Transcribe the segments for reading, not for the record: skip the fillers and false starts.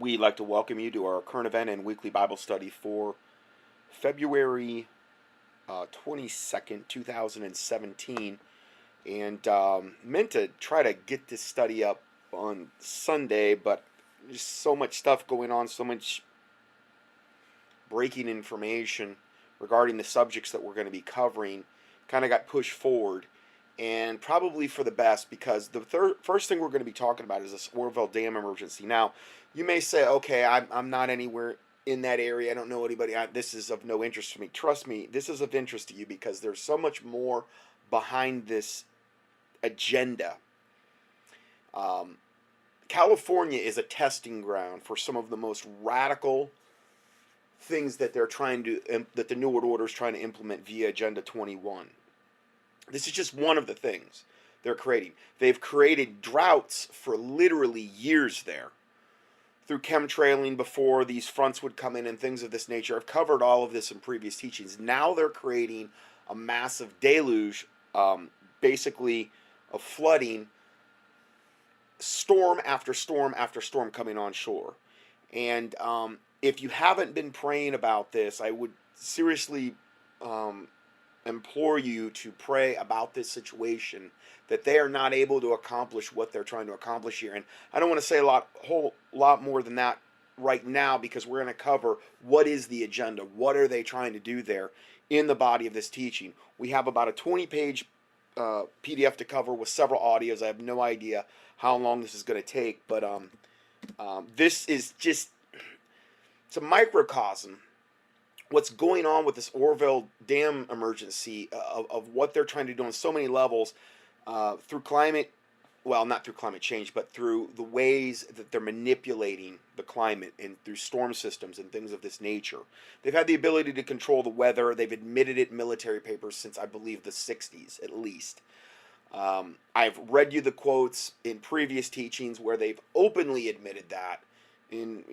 We'd like to welcome you to our current event and weekly Bible study for February 22nd, 2017. And meant to try to get this study up on Sunday, but there's so much stuff going on, so much breaking information regarding the subjects that we're going to be covering, kind of got pushed forward. And probably for the best, because the first thing we're going to be talking about is this Oroville Dam emergency. Now, you may say, okay, I'm not anywhere in that area. I don't know anybody. This is of no interest to me. Trust me, this is of interest to you because there's so much more behind this agenda. California is a testing ground for some of the most radical things that they're trying to, that the New World Order is trying to implement via Agenda 21. This is just one of the things they're creating. They've created droughts for literally years there through chemtrailing before these fronts would come in and things of this nature. I've covered all of this in previous teachings. Now they're creating a massive deluge, basically of flooding, storm after storm after storm coming on shore. And if you haven't been praying about this, I would seriously implore you to pray about this situation, that they are not able to accomplish what they're trying to accomplish here. And I don't want to say whole lot more than that right now, because we're going to cover what is the agenda, what are they trying to do there in the body of this teaching. We have about a 20-page PDF to cover with several audios. I have no idea how long this is going to take, but this is just, it's a microcosm what's going on with this Oroville Dam emergency, of what they're trying to do on so many levels, through climate, well, not through climate change, but through the ways that they're manipulating the climate and through storm systems and things of this nature. They've had the ability to control the weather. They've admitted it in military papers since, I believe, the 60s at least. I've read you the quotes in previous teachings where they've openly admitted that in,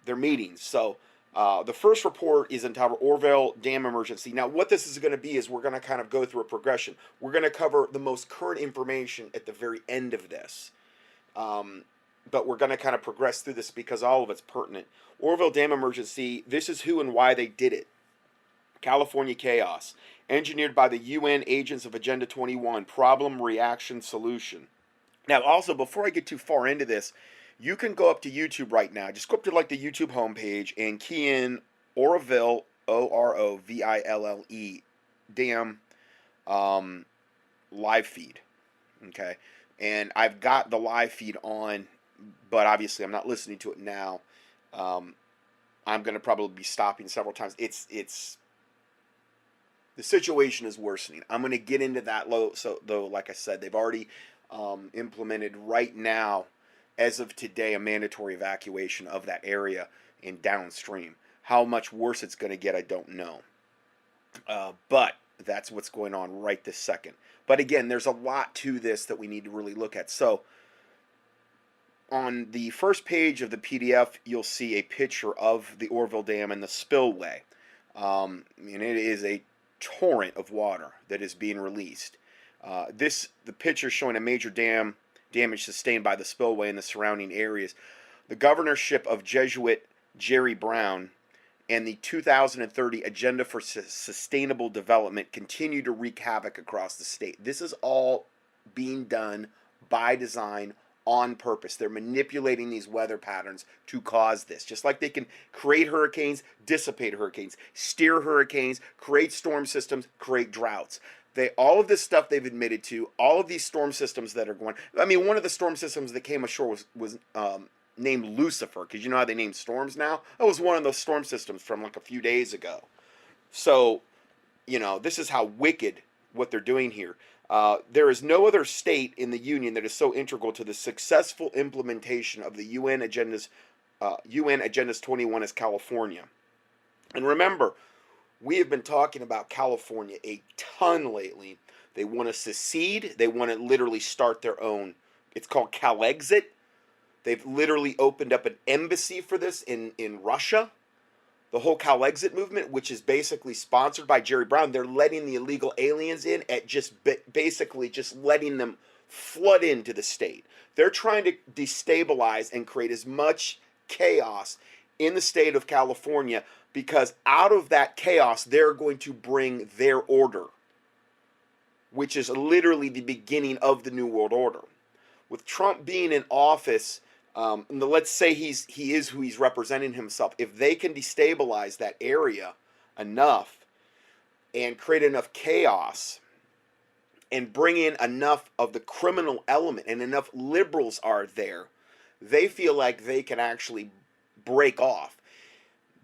their meetings. So the first report is entitled Oroville Dam Emergency. Now, what this is going to be is we're going to kind of go through a progression. We're going to cover the most current information at the very end of this. But we're going to kind of progress through this because all of it's pertinent. Oroville Dam Emergency, this is who and why they did it. California Chaos. Engineered by the UN agents of Agenda 21. Problem, reaction, solution. Now, also, before I get too far into this, you can go up to YouTube right now. Just go up to the YouTube homepage and key in Oroville, Oroville, Dam live feed. Okay, and I've got the live feed on, but obviously I'm not listening to it now. I'm going to probably be stopping several times. It's the situation is worsening. I'm going to get into that though. Like I said, they've already implemented right now, as of today, a mandatory evacuation of that area and downstream. How much worse it's going to get, I don't know. But that's what's going on right this second. But again, there's a lot to this that we need to really look at. So on the first page of the PDF, you'll see a picture of the Oroville Dam and the spillway. And it is a torrent of water that is being released. The picture showing a major damage sustained by the spillway in the surrounding areas. The governorship of Jesuit Jerry Brown and the 2030 Agenda for Sustainable Development continue to wreak havoc across the state. This is all being done by design, on purpose. They're manipulating these weather patterns to cause this. Just like they can create hurricanes, dissipate hurricanes, steer hurricanes, create storm systems, create droughts. All of this stuff they've admitted to, all of these storm systems that are going. I mean, one of the storm systems that came ashore was named Lucifer, because you know how they name storms now? That was one of those storm systems from a few days ago. So, this is how wicked what they're doing here. There is no other state in the Union that is so integral to the successful implementation of the UN Agendas 21 as California. And remember, we have been talking about California a ton lately. They want to secede. They want to literally start their own. It's called CalExit. They've literally opened up an embassy for this in Russia. The whole CalExit movement, which is basically sponsored by Jerry Brown, they're letting the illegal aliens in at basically just letting them flood into the state. They're trying to destabilize and create as much chaos in the state of California, because out of that chaos, they're going to bring their order, which is literally the beginning of the New World Order. With Trump being in office, let's say he is who he's representing himself. If they can destabilize that area enough and create enough chaos and bring in enough of the criminal element, and enough liberals are there, they feel like they can actually break off.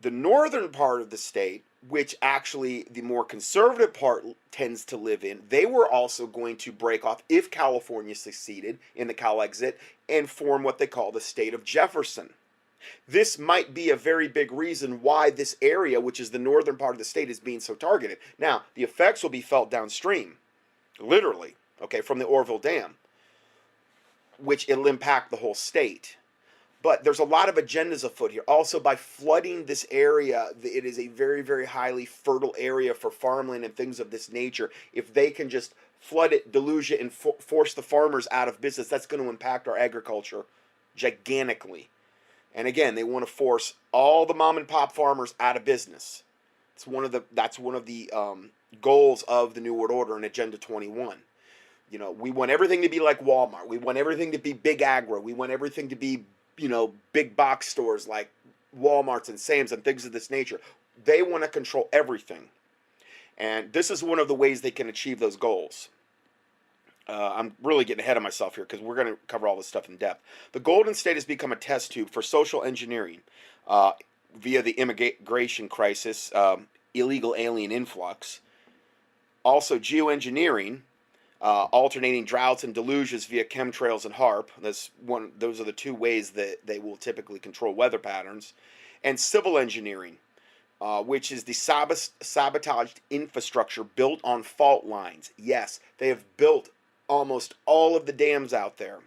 The northern part of the state, which actually the more conservative part tends to live in, they were also going to break off if California succeeded in the Calexit and form what they call the state of Jefferson. This might be a very big reason why this area, which is the northern part of the state, is being so targeted. Now, the effects will be felt downstream, literally, okay, from the Oroville Dam, which it'll impact the whole state. But there's a lot of agendas afoot here. Also, by flooding this area, it is a very, very highly fertile area for farmland and things of this nature. If they can just flood it, deluge it, and force the farmers out of business, that's going to impact our agriculture gigantically. And again, they want to force all the mom and pop farmers out of business. That's one of the goals of the New World Order and Agenda 21. You know, we want everything to be like Walmart. We want everything to be big agro. We want everything to be, you know, big box stores like Walmarts and Sam's and things of this nature. They want to control everything. And this is one of the ways they can achieve those goals. I'm really getting ahead of myself here because we're going to cover all this stuff in depth. The Golden State has become a test tube for social engineering via the immigration crisis, illegal alien influx. Also, geoengineering, alternating droughts and deluges via chemtrails and HAARP. Those are the two ways that they will typically control weather patterns. And civil engineering, which is the sabotaged infrastructure built on fault lines. Yes, they have built almost all of the dams out there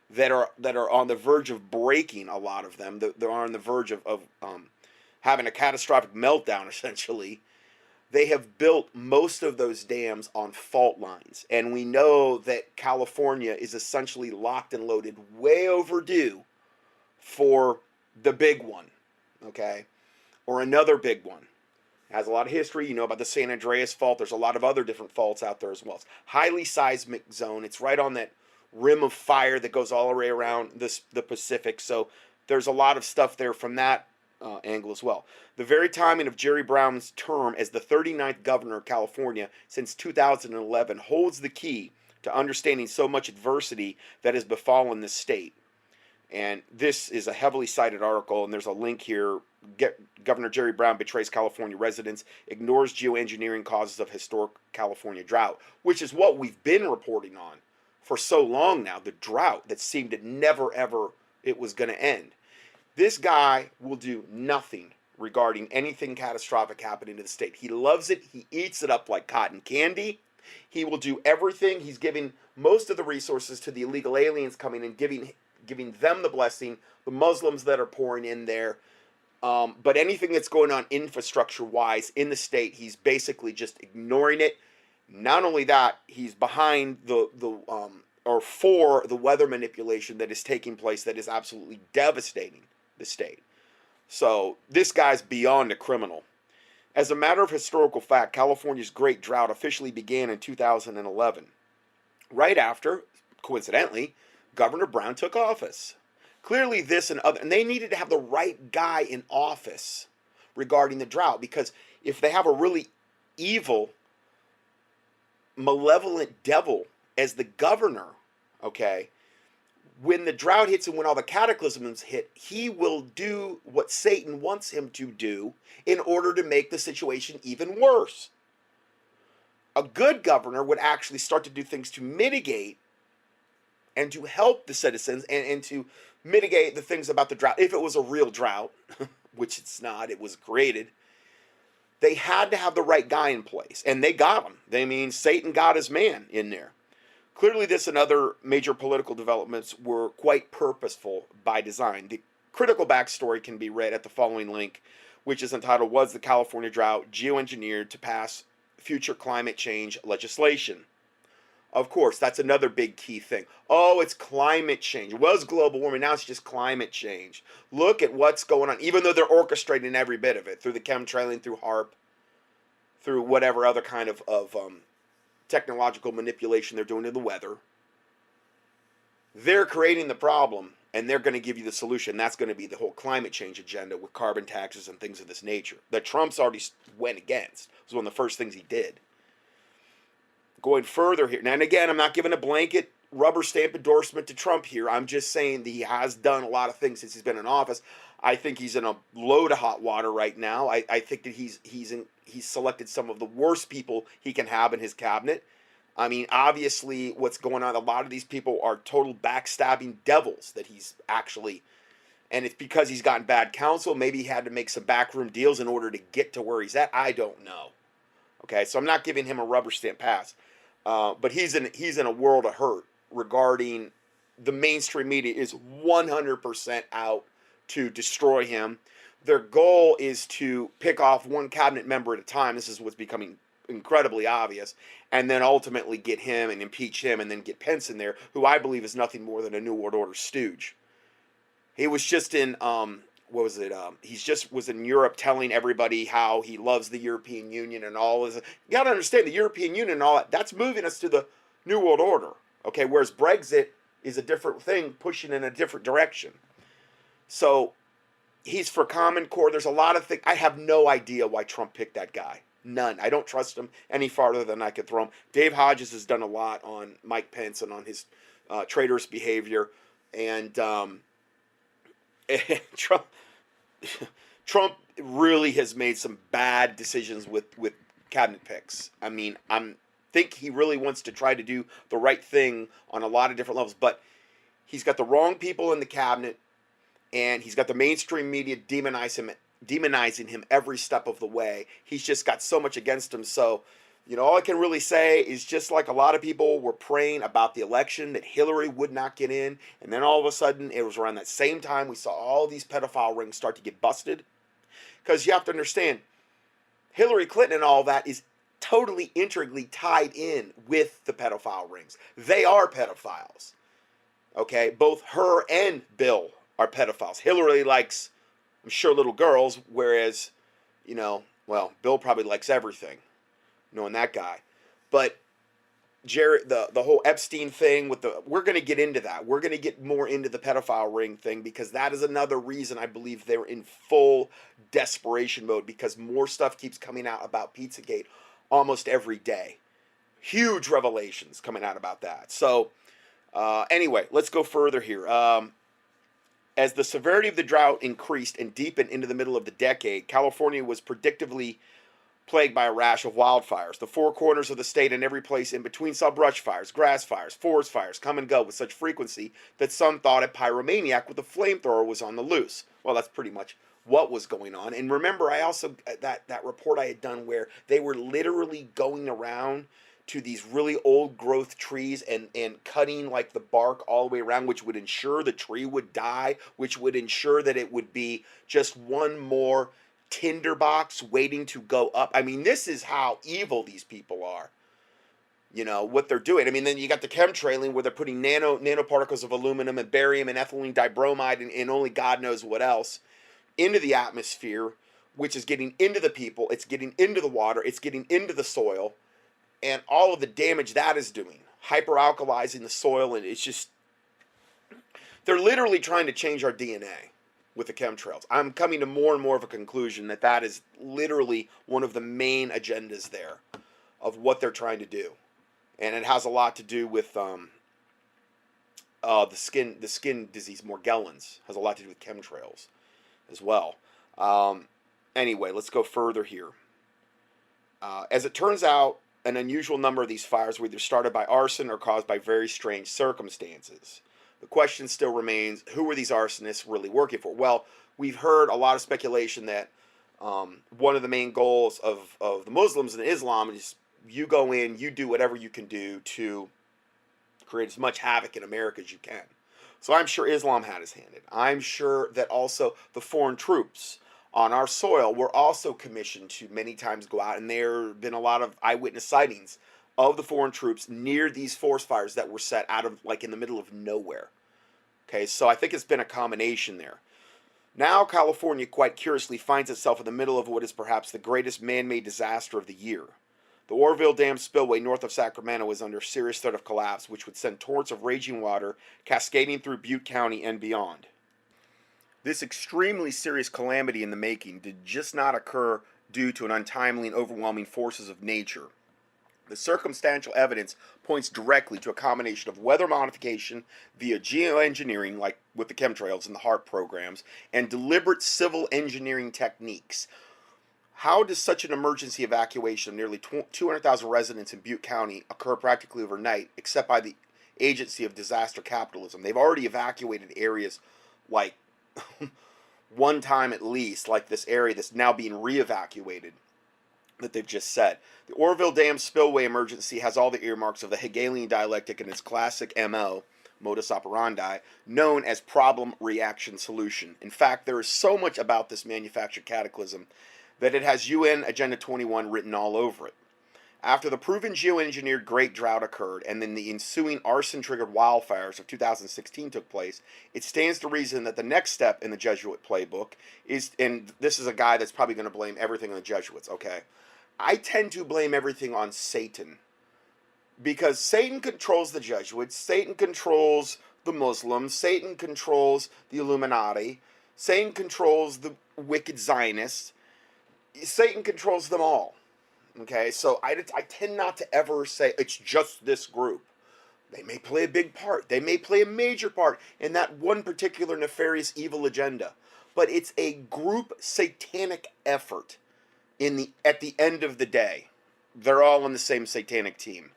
that are on the verge of breaking. A lot of them that are on the verge of having a catastrophic meltdown, essentially. They have built most of those dams on fault lines. And we know that California is essentially locked and loaded, way overdue for the big one, okay? Or another big one. It has a lot of history. You know about the San Andreas Fault. There's a lot of other different faults out there as well. It's highly seismic zone. It's right on that rim of fire that goes all the way around the Pacific. So there's a lot of stuff there from that angle as well. The very timing of Jerry Brown's term as the 39th governor of California since 2011 holds the key to understanding so much adversity that has befallen this state. And this is a heavily cited article, and there's a link here. Governor Jerry Brown betrays California residents, ignores geoengineering causes of historic California drought, which is what we've been reporting on for so long now, the drought that seemed to never, ever, it was going to end. This guy will do nothing regarding anything catastrophic happening to the state. He loves it. He eats it up like cotton candy. He will do everything. He's giving most of the resources to the illegal aliens coming and giving them the blessing, the Muslims that are pouring in there. But anything that's going on infrastructure-wise in the state, he's basically just ignoring it. Not only that, he's behind for the weather manipulation that is taking place that is absolutely devastating the state. So this guy's beyond a criminal. As a matter of historical fact, California's Great Drought officially began in 2011, right after, coincidentally, Governor Brown took office. Clearly and they needed to have the right guy in office regarding the drought, because if they have a really evil, malevolent devil as the governor, okay, when the drought hits and when all the cataclysms hit, he will do what Satan wants him to do in order to make the situation even worse. A good governor would actually start to do things to mitigate and to help the citizens and to mitigate the things about the drought. If it was a real drought, which it's not, it was created, they had to have the right guy in place. And they got him. Satan got his man in there. Clearly, this and other major political developments were quite purposeful by design. The critical backstory can be read at the following link, which is entitled, "Was the California Drought Geoengineered to Pass Future Climate Change Legislation?" Of course, that's another big key thing. Oh, it's climate change. It was global warming. Now it's just climate change. Look at what's going on, even though they're orchestrating every bit of it through the chemtrailing, through HARP, through whatever other kind of technological manipulation they're doing to the weather. They're creating the problem, and they're going to give you the solution. That's going to be the whole climate change agenda with carbon taxes and things of this nature that Trump's already went against. It was one of the first things he did. Going further here, now and again, I'm not giving a blanket rubber stamp endorsement to Trump here. I'm just saying that he has done a lot of things since he's been in office. I think he's in a load of hot water right now. I think that he's selected some of the worst people he can have in his cabinet. I mean, obviously, what's going on, a lot of these people are total backstabbing devils that he's actually, and it's because he's gotten bad counsel. Maybe he had to make some backroom deals in order to get to where he's at. I don't know. Okay, so I'm not giving him a rubber stamp pass. But he's in a world of hurt regarding the mainstream media is 100% out to destroy him. Their goal is to pick off one cabinet member at a time. This is what's becoming incredibly obvious, and then ultimately get him and impeach him, and then get Pence in there, who I believe is nothing more than a New World Order stooge. He was just in what was it? He's just was in Europe telling everybody how he loves the European Union and all this. You got to understand the European Union and all that. That's moving us to the New World Order. Okay, whereas Brexit is a different thing, pushing in a different direction. So he's for Common Core. There's a lot of things. I have no idea why Trump picked that guy. None. I don't trust him any farther than I could throw him. Dave Hodges has done a lot on Mike Pence and on his traitorous behavior, and Trump really has made some bad decisions with cabinet picks. I mean, think he really wants to try to do the right thing on a lot of different levels, but he's got the wrong people in the cabinet, and he's got the mainstream media demonizing him every step of the way. He's just got so much against him. So, all I can really say is, just like a lot of people were praying about the election that Hillary would not get in, and then all of a sudden it was around that same time we saw all these pedophile rings start to get busted. Because you have to understand, Hillary Clinton and all that is totally integrally tied in with the pedophile rings. They are pedophiles. Okay, both her and Bill are pedophiles. Hillary likes, I'm sure, little girls, whereas, Bill probably likes everything, knowing that guy. But Jared, the whole Epstein thing we're going to get into that. We're going to get more into the pedophile ring thing, because that is another reason I believe they're in full desperation mode, because more stuff keeps coming out about Pizzagate almost every day. Huge revelations coming out about that. So, anyway, let's go further here. As the severity of the drought increased and deepened into the middle of the decade, California was predictably plagued by a rash of wildfires. The four corners of the state and every place in between saw brush fires, grass fires, forest fires come and go with such frequency that some thought a pyromaniac with a flamethrower was on the loose. Well, that's pretty much what was going on. And remember, I also, that report I had done where they were literally going around to these really old growth trees and cutting like the bark all the way around, which would ensure the tree would die, which would ensure that it would be just one more tinderbox waiting to go up. I mean, this is how evil these people are. What they're doing. I mean, then you got the chemtrailing where they're putting nanoparticles of aluminum and barium and ethylene dibromide and only God knows what else into the atmosphere, which is getting into the people, it's getting into the water, it's getting into the soil, and all of the damage that is doing, hyperalkalizing the soil, and it's just, they're literally trying to change our DNA with the chemtrails. I'm coming to more and more of a conclusion that is literally one of the main agendas there of what they're trying to do. And it has a lot to do with the skin disease, Morgellons, has a lot to do with chemtrails as well. Anyway, let's go further here. As it turns out, an unusual number of these fires were either started by arson or caused by very strange circumstances. The question still remains, who were these arsonists really working for? Well, we've heard a lot of speculation that one of the main goals of the Muslims and Islam is you go in, you do whatever you can do to create as much havoc in America as you can. So I'm sure Islam had his hand in it. I'm sure that also the foreign troops on our soil were also commissioned to many times go out, and there have been a lot of eyewitness sightings of the foreign troops near these forest fires that were set out of, like, in the middle of nowhere. Okay, so I think it's been a combination there. Now, California, quite curiously, finds itself in the middle of what is perhaps the greatest man made disaster of the year. The Oroville Dam spillway north of Sacramento is under serious threat of collapse, which would send torrents of raging water cascading through Butte County and beyond. This extremely serious calamity in the making did just not occur due to an untimely and overwhelming forces of nature. The circumstantial evidence points directly to a combination of weather modification via geoengineering, like with the chemtrails and the HARP programs, and deliberate civil engineering techniques. How does such an emergency evacuation of nearly 200,000 residents in Butte County occur practically overnight, except by the agency of disaster capitalism? They've already evacuated areas like one time at least, like this area that's now being re-evacuated that they've just said. The Oroville Dam spillway emergency has all the earmarks of the Hegelian dialectic and its classic MO, modus operandi, known as problem reaction solution. In fact, there is so much about this manufactured cataclysm that it has UN Agenda 21 written all over it. After the proven geoengineered Great Drought occurred and then the ensuing arson-triggered wildfires of 2016 took place, it stands to reason that the next step in the Jesuit playbook is, and this is a guy that's probably going to blame everything on the Jesuits, okay? I tend to blame everything on Satan, because Satan controls the Jesuits, Satan controls the Muslims, Satan controls the Illuminati, Satan controls the wicked Zionists, Satan controls them all. Okay, so I tend not to ever say it's just this group. They may play a big part. They may play a major part in that one particular nefarious evil agenda. But it's a group satanic effort at the end of the day. They're all on the same satanic team.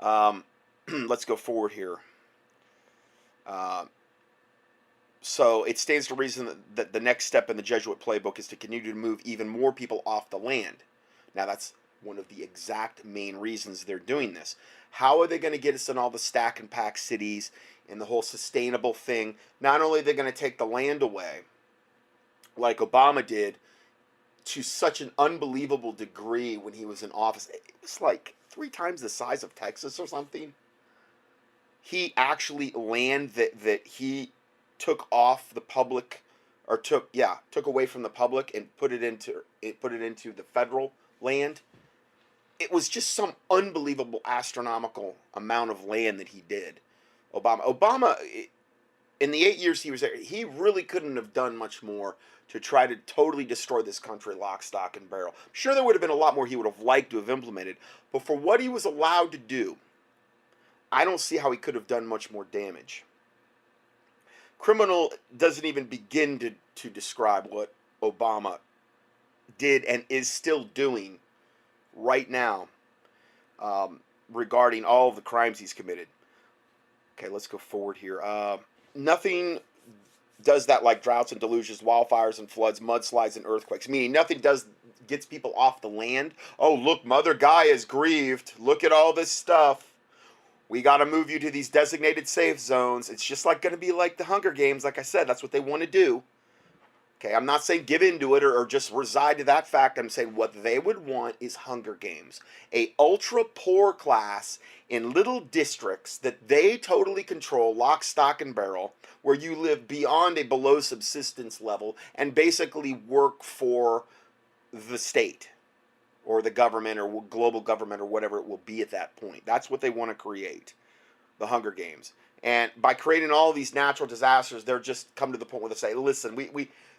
Let's go forward here. So it stands to reason that the next step in the Jesuit playbook is to continue to move even more people off the land. Now, that's one of the exact main reasons they're doing this. How are they going to get us in all the stack and pack cities and the whole sustainable thing? Not only are they going to take the land away, like Obama did, to such an unbelievable degree when he was in office. It was like 3 times the size of Texas or something. He actually land that he took off the public, or took away from the public and put it into the federal land. It was just some unbelievable astronomical amount of land that he did. Obama, in the 8 years he was there, he really couldn't have done much more to try to totally destroy this country lock, stock, and barrel. I'm sure there would have been a lot more he would have liked to have implemented, but for what he was allowed to do, I don't see how he could have done much more damage. Criminal doesn't even begin to describe what Obama did and is still doing right now, regarding all of the crimes he's committed. Okay, let's go forward here. Nothing does that like droughts and deluges, wildfires and floods, mudslides and earthquakes. Meaning nothing gets people off the land. Oh, look, Mother Gaia is grieved. Look at all this stuff. We got to move you to these designated safe zones. It's just like going to be like the Hunger Games. Like I said, that's what they want to do. Okay, I'm not saying give into it or just reside to that fact. I'm saying what they would want is Hunger Games. A ultra poor class in little districts that they totally control, lock, stock, and barrel, where you live beyond a below subsistence level and basically work for the state or the government or global government or whatever it will be at that point. That's what they want to create, the Hunger Games. And by creating all these natural disasters, they're just come to the point where they say, listen,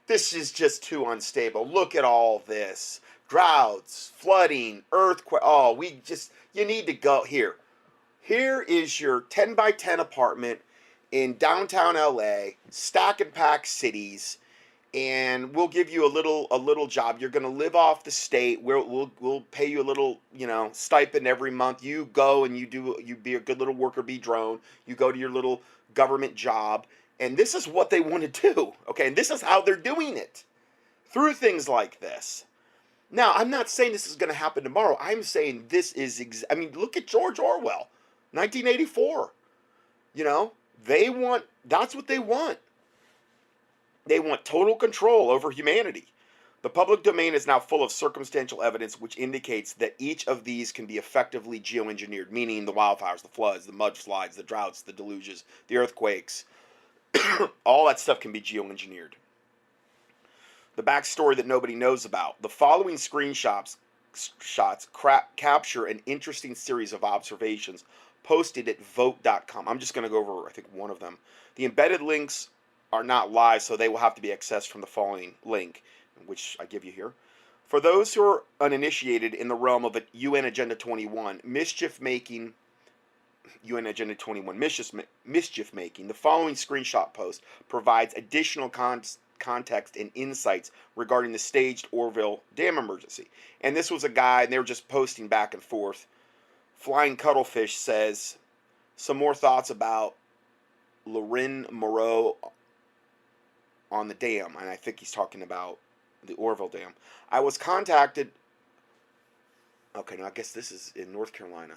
this is just too unstable. Look at all this. Droughts, flooding, earthquake. Oh, you need to go here. Here is your 10 by 10 apartment in downtown LA, stack and pack cities, and we'll give you a little job. You're going to live off the state. We'll pay you a little, stipend every month. You go and you be a good little worker bee drone. You go to your little government job. And this is what they want to do, okay? And this is how they're doing it, through things like this. Now, I'm not saying this is going to happen tomorrow. I'm saying this is, look at George Orwell, 1984. That's what they want. They want total control over humanity. The public domain is now full of circumstantial evidence which indicates that each of these can be effectively geoengineered, meaning the wildfires, the floods, the mudslides, the droughts, the deluges, the earthquakes. All that stuff can be geoengineered. The backstory that nobody knows about. The following screenshots capture an interesting series of observations posted at vote.com. I'm just going to go over, I think, one of them. The embedded links are not live, so they will have to be accessed from the following link, which I give you here. For those who are uninitiated in the realm of UN Agenda 21, mischief making, the following screenshot post provides additional context and insights regarding the staged Oroville Dam emergency. And this was a guy, and they were just posting back and forth. Flying Cuttlefish says some more thoughts about Lorin Moreau on the dam, and I think he's talking about the Oroville Dam. I was contacted. Okay, now I guess this is in North Carolina.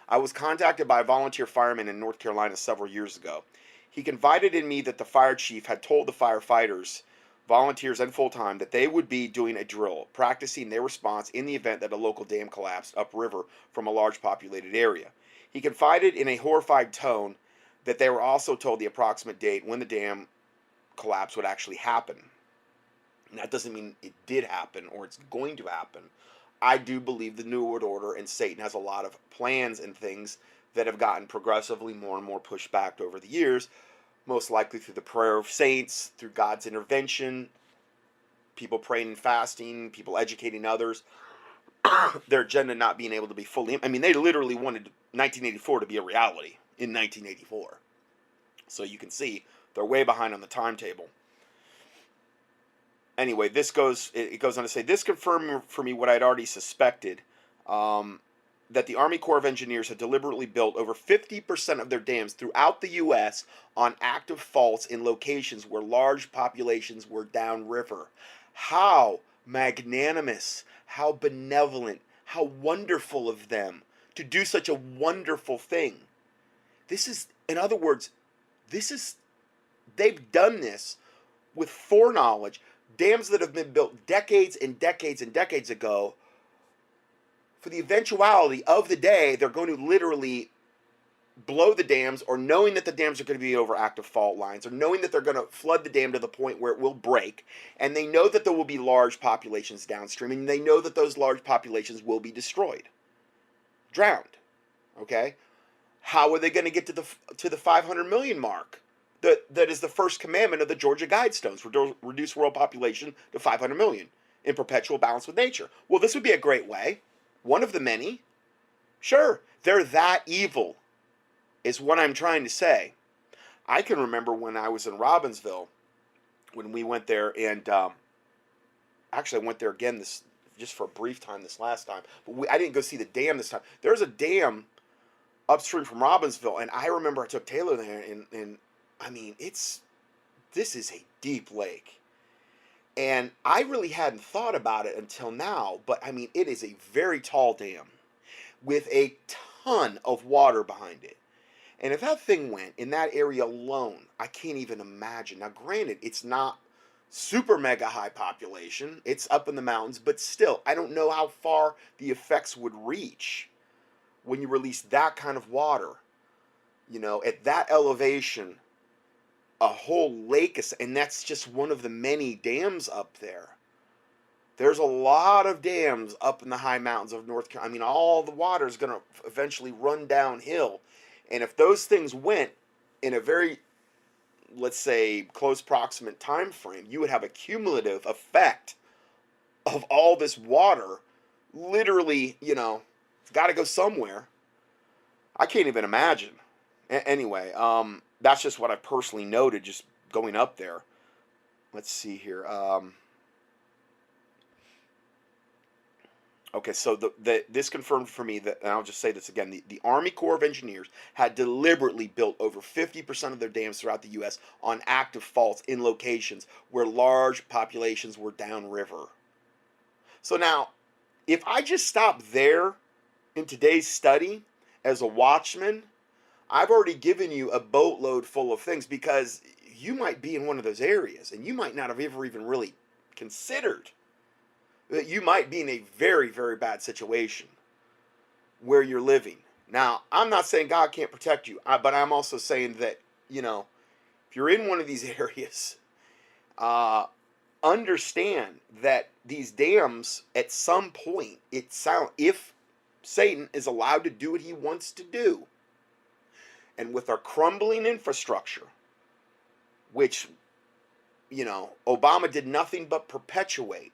I was contacted by a volunteer fireman in North Carolina several years ago. He confided in me that the fire chief had told the firefighters, volunteers and full-time, that they would be doing a drill, practicing their response in the event that a local dam collapsed upriver from a large populated area. He confided in a horrified tone that they were also told the approximate date when the dam collapse would actually happen. And that doesn't mean it did happen or it's going to happen. I do believe the New World Order and Satan has a lot of plans and things that have gotten progressively more and more pushed back over the years, most likely through the prayer of saints, through God's intervention, people praying and fasting, people educating others, their agenda not being able to be fully... I mean, they literally wanted 1984 to be a reality in 1984. So you can see they're way behind on the timetable. Anyway, it goes on to say, this confirmed for me what I'd already suspected, that the Army Corps of Engineers had deliberately built over 50% of their dams throughout the U.S. on active faults in locations where large populations were downriver. How magnanimous, how benevolent, how wonderful of them to do such a wonderful thing. This is, in other words, they've done this with foreknowledge. Dams that have been built decades and decades and decades ago, for the eventuality of the day, they're going to literally blow the dams, or knowing that the dams are going to be over active fault lines, or knowing that they're going to flood the dam to the point where it will break, and they know that there will be large populations downstream, and they know that those large populations will be destroyed, drowned. Okay? How are they going to get to the 500 million mark? That is the first commandment of the Georgia Guidestones: reduce world population to 500 million in perpetual balance with nature. Well, this would be a great way. One of the many. Sure, they're that evil, is what I'm trying to say. I can remember when I was in Robbinsville, when we went there, and actually I went there again just for a brief time this last time. But I didn't go see the dam this time. There's a dam upstream from Robbinsville, and I remember I took Taylor there, and I mean, this is a deep lake. And I really hadn't thought about it until now, but I mean, it is a very tall dam with a ton of water behind it. And if that thing went in that area alone, I can't even imagine. Now, granted, it's not super mega high population. It's up in the mountains, but still, I don't know how far the effects would reach when you release that kind of water. You know, at that elevation, a whole lake is, and that's just one of the many dams up there. There's a lot of dams up in the high mountains of North Carolina. I mean, all the water is going to eventually run downhill. And if those things went in a very, let's say, close proximate time frame, you would have a cumulative effect of all this water. Literally, you know, it's got to go somewhere. I can't even imagine. Anyway, that's just what I personally noted just going up there. Let's see here. Okay, so this confirmed for me that, and I'll just say this again, the Army Corps of Engineers had deliberately built over 50% of their dams throughout the U.S. on active faults in locations where large populations were downriver. So now, if I just stop there in today's study as a watchman, I've already given you a boatload full of things, because you might be in one of those areas and you might not have ever even really considered that you might be in a very, very bad situation where you're living. Now, I'm not saying God can't protect you, but I'm also saying that, you know, if you're in one of these areas, uh, understand that these dams, at some point, if Satan is allowed to do what he wants to do, and with our crumbling infrastructure, which, you know, Obama did nothing but perpetuate,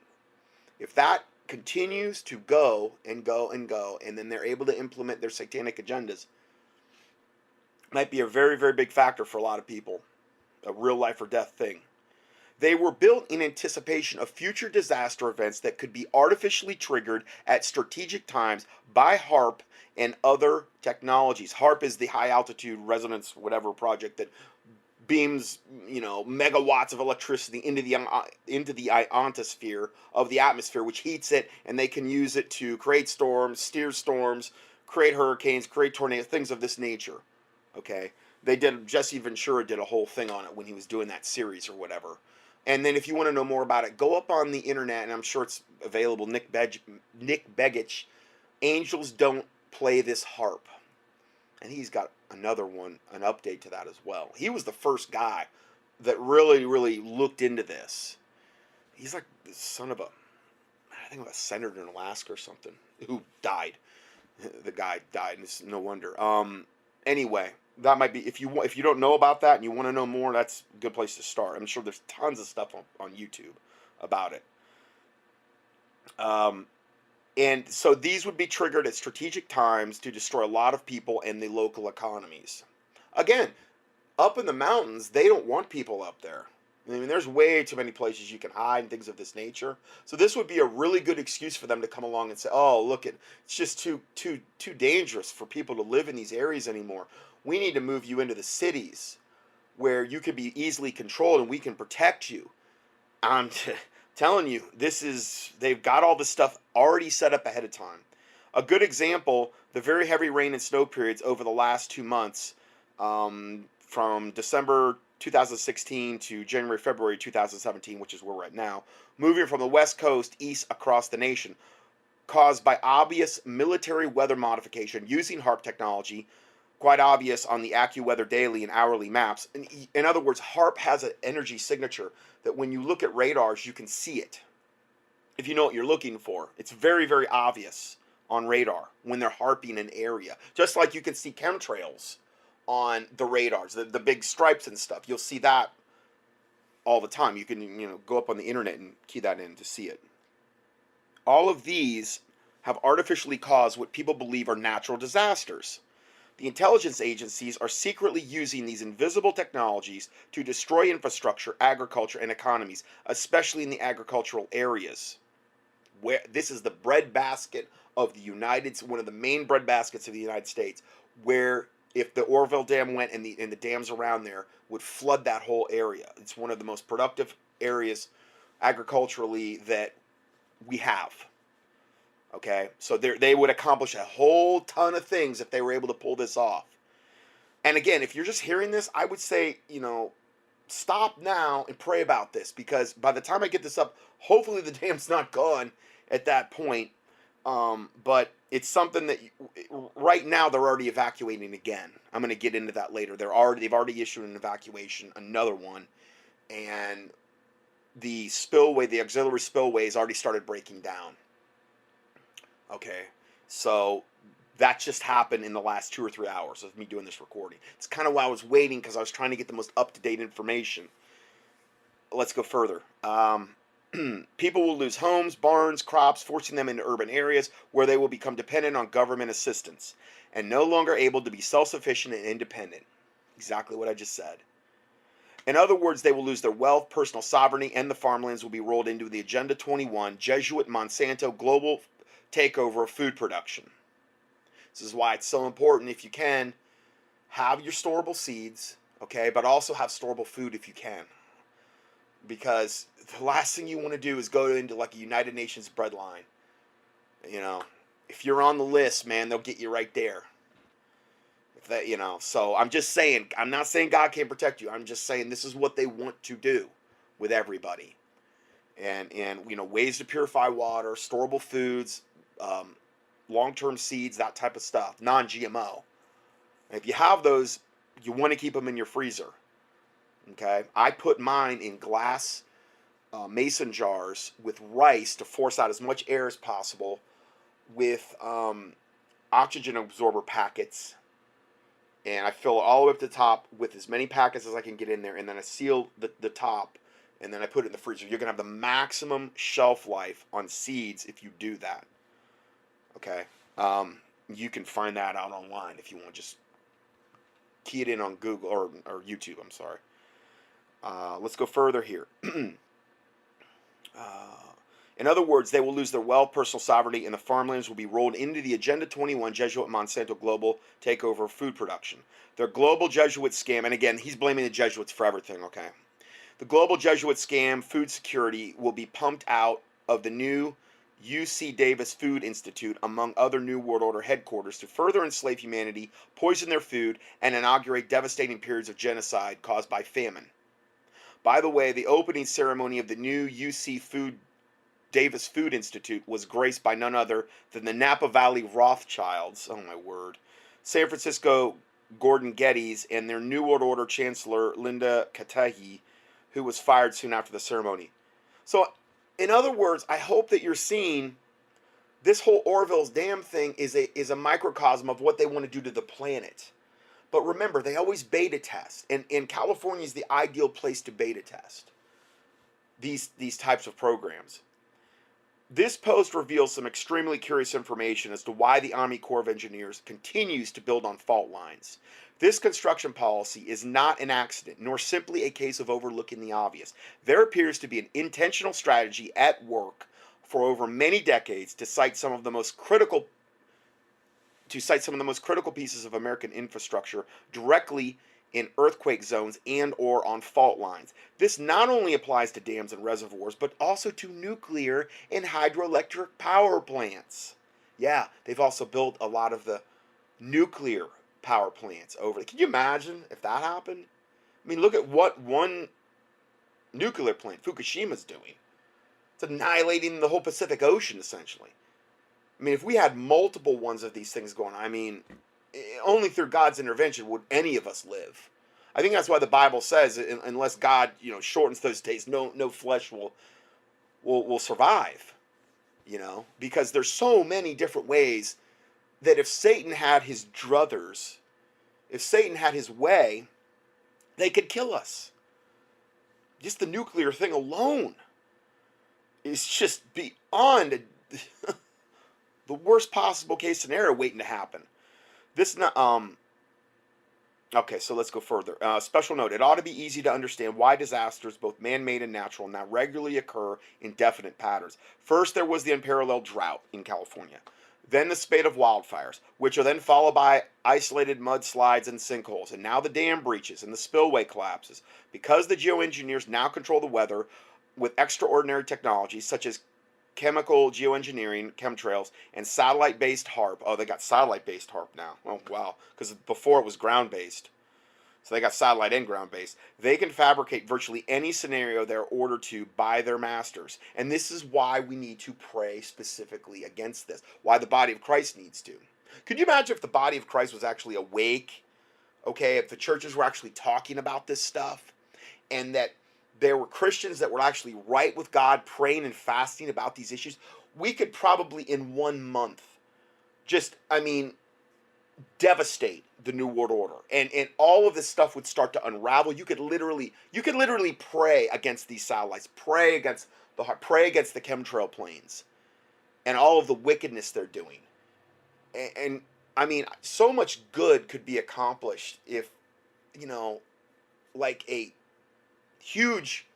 if that continues to go and go and go, and then they're able to implement their satanic agendas, might be a very, very big factor for a lot of people, a real life or death thing. They were built in anticipation of future disaster events that could be artificially triggered at strategic times by HARP and other technologies. HARP is the high altitude resonance whatever project that beams, you know, megawatts of electricity into the ionosphere of the atmosphere, which heats it, and they can use it to create storms, steer storms, create hurricanes, create tornadoes, things of this nature. Okay, Jesse Ventura did a whole thing on it when he was doing that series or whatever. And then if you want to know more about it, go up on the internet, and I'm sure it's available. Nick Begich, Angels Don't Play This HARP. And he's got another one, an update to that as well. He was the first guy that really, really looked into this. He's like the son of I think, a senator in Alaska or something, who died. The guy died, and it's no wonder. Anyway, that might be, if you don't know about that and you want to know more, that's a good place to start. I'm sure there's tons of stuff on YouTube about it. And so these would be triggered at strategic times to destroy a lot of people and the local economies. Again, up in the mountains, they don't want people up there. I mean, there's way too many places you can hide and things of this nature. So this would be a really good excuse for them to come along and say, "Oh, look, it's just too dangerous for people to live in these areas anymore. We need to move you into the cities where you can be easily controlled and we can protect you." I'm telling you, they've got all this stuff already set up ahead of time. A good example, the very heavy rain and snow periods over the last 2 months, from December 2016 to January, February 2017, which is where we're at now, moving from the West Coast east across the nation, caused by obvious military weather modification using HARP technology, quite obvious on the AccuWeather daily and hourly maps. In other words, HARP has an energy signature that when you look at radars, you can see it. If you know what you're looking for, it's very, very obvious on radar when they're harping an area. Just like you can see chemtrails on the radars, the big stripes and stuff. You'll see that all the time. You can, you know, go up on the internet and key that in to see it. All of these have artificially caused what people believe are natural disasters. The intelligence agencies are secretly using these invisible technologies to destroy infrastructure, agriculture, and economies, especially in the agricultural areas. Where this is the breadbasket of the one of the main breadbaskets of the United States, where if the Oroville Dam went and the dams around there would flood that whole area. It's one of the most productive areas agriculturally that we have. Okay, so they would accomplish a whole ton of things if they were able to pull this off. And again, if you're just hearing this, I would say, you know, stop now and pray about this, because by the time I get this up, hopefully the dam's not gone at that point. But it's something that right now they're already evacuating again. I'm going to get into that later. They've already issued an evacuation, another one, and the auxiliary spillway has already started breaking down. Okay, so that just happened in the last 2 or 3 hours of me doing this recording. It's kind of why I was waiting, because I was trying to get the most up-to-date information. Let's go further. People will lose homes, barns, crops, forcing them into urban areas where they will become dependent on government assistance and no longer able to be self-sufficient and independent. Exactly what I just said. In other words, they will lose their wealth, personal sovereignty, and the farmlands will be rolled into the Agenda 21 Jesuit Monsanto global takeover of food production. This is why it's so important, if you can, have your storable seeds, okay, but also have storable food if you can. Because the last thing you want to do is go into like a United Nations bread line. You know, if you're on the list, man, they'll get you right there. If that, you know, so I'm just saying, I'm not saying God can't protect you. I'm just saying this is what they want to do with everybody. and ways to purify water, storable foods, um, long-term seeds, that type of stuff, non-GMO. And if you have those, you want to keep them in your freezer. Okay, I put mine in glass mason jars with rice to force out as much air as possible, with oxygen absorber packets, and I fill it all the way up to the top with as many packets as I can get in there, and then I seal the top, and then I put it in the freezer. You're gonna have the maximum shelf life on seeds if you do that. Okay, you can find that out online if you want. Just key it in on Google or YouTube. I'm sorry. Let's go further here. In other words, they will lose their wealth, personal sovereignty, and the farmlands will be rolled into the Agenda 21 Jesuit Monsanto global takeover of food production. Their global Jesuit scam, and again, he's blaming the Jesuits for everything, okay? The global Jesuit scam, food security, will be pumped out of the new UC Davis Food Institute, among other New World Order headquarters, to further enslave humanity, poison their food, and inaugurate devastating periods of genocide caused by famine. By the way, the opening ceremony of the new UC Davis Food Institute was graced by none other than the Napa Valley Rothschilds, oh my word, San Francisco Gordon Geddes, and their New World Order Chancellor Linda Katehi, who was fired soon after the ceremony. So, in other words, I hope that you're seeing this whole Orville's Dam thing is a microcosm of what they want to do to the planet. But remember, they always beta test, and California is the ideal place to beta test these types of programs. This post reveals some extremely curious information as to why the Army Corps of Engineers continues to build on fault lines. This construction policy is not an accident, nor simply a case of overlooking the obvious. There appears to be an intentional strategy at work for over many decades to cite some of the most critical pieces of American infrastructure directly in earthquake zones and or on fault lines. This not only applies to dams and reservoirs, but also to nuclear and hydroelectric power plants. Yeah, they've also built a lot of the nuclear power plants over there. Can you imagine if that happened? I mean, look at what one nuclear plant, Fukushima's doing. It's annihilating the whole Pacific Ocean, essentially. I mean, if we had multiple ones of these things going on, I mean, only through God's intervention would any of us live. I think that's why the Bible says, unless God, shortens those days, no flesh will survive. Because there's so many different ways that if Satan had his druthers, if Satan had his way, they could kill us. Just the nuclear thing alone is just beyond the worst possible case scenario waiting to happen. Okay, so let's go further. Special note, it ought to be easy to understand why disasters, both man-made and natural, now regularly occur in definite patterns. First, there was the unparalleled drought in California. Then the spate of wildfires, which are then followed by isolated mudslides and sinkholes. And now the dam breaches and the spillway collapses. Because the geoengineers now control the weather with extraordinary technologies such as chemical geoengineering, chemtrails, and satellite-based HARP. Oh, they got satellite-based HARP now. Oh, wow. Because before it was ground-based. So they got satellite and ground-based. They can fabricate virtually any scenario they're ordered to by their masters. And this is why we need to pray specifically against this. Why the body of Christ needs to. Could you imagine if the body of Christ was actually awake? Okay, if the churches were actually talking about this stuff, and that there were Christians that were actually right with God, praying and fasting about these issues, we could probably in 1 month devastate the New World Order. And all of this stuff would start to unravel. You could literally pray against these satellites, pray against the chemtrail planes and all of the wickedness they're doing. And I mean, so much good could be accomplished if, like a huge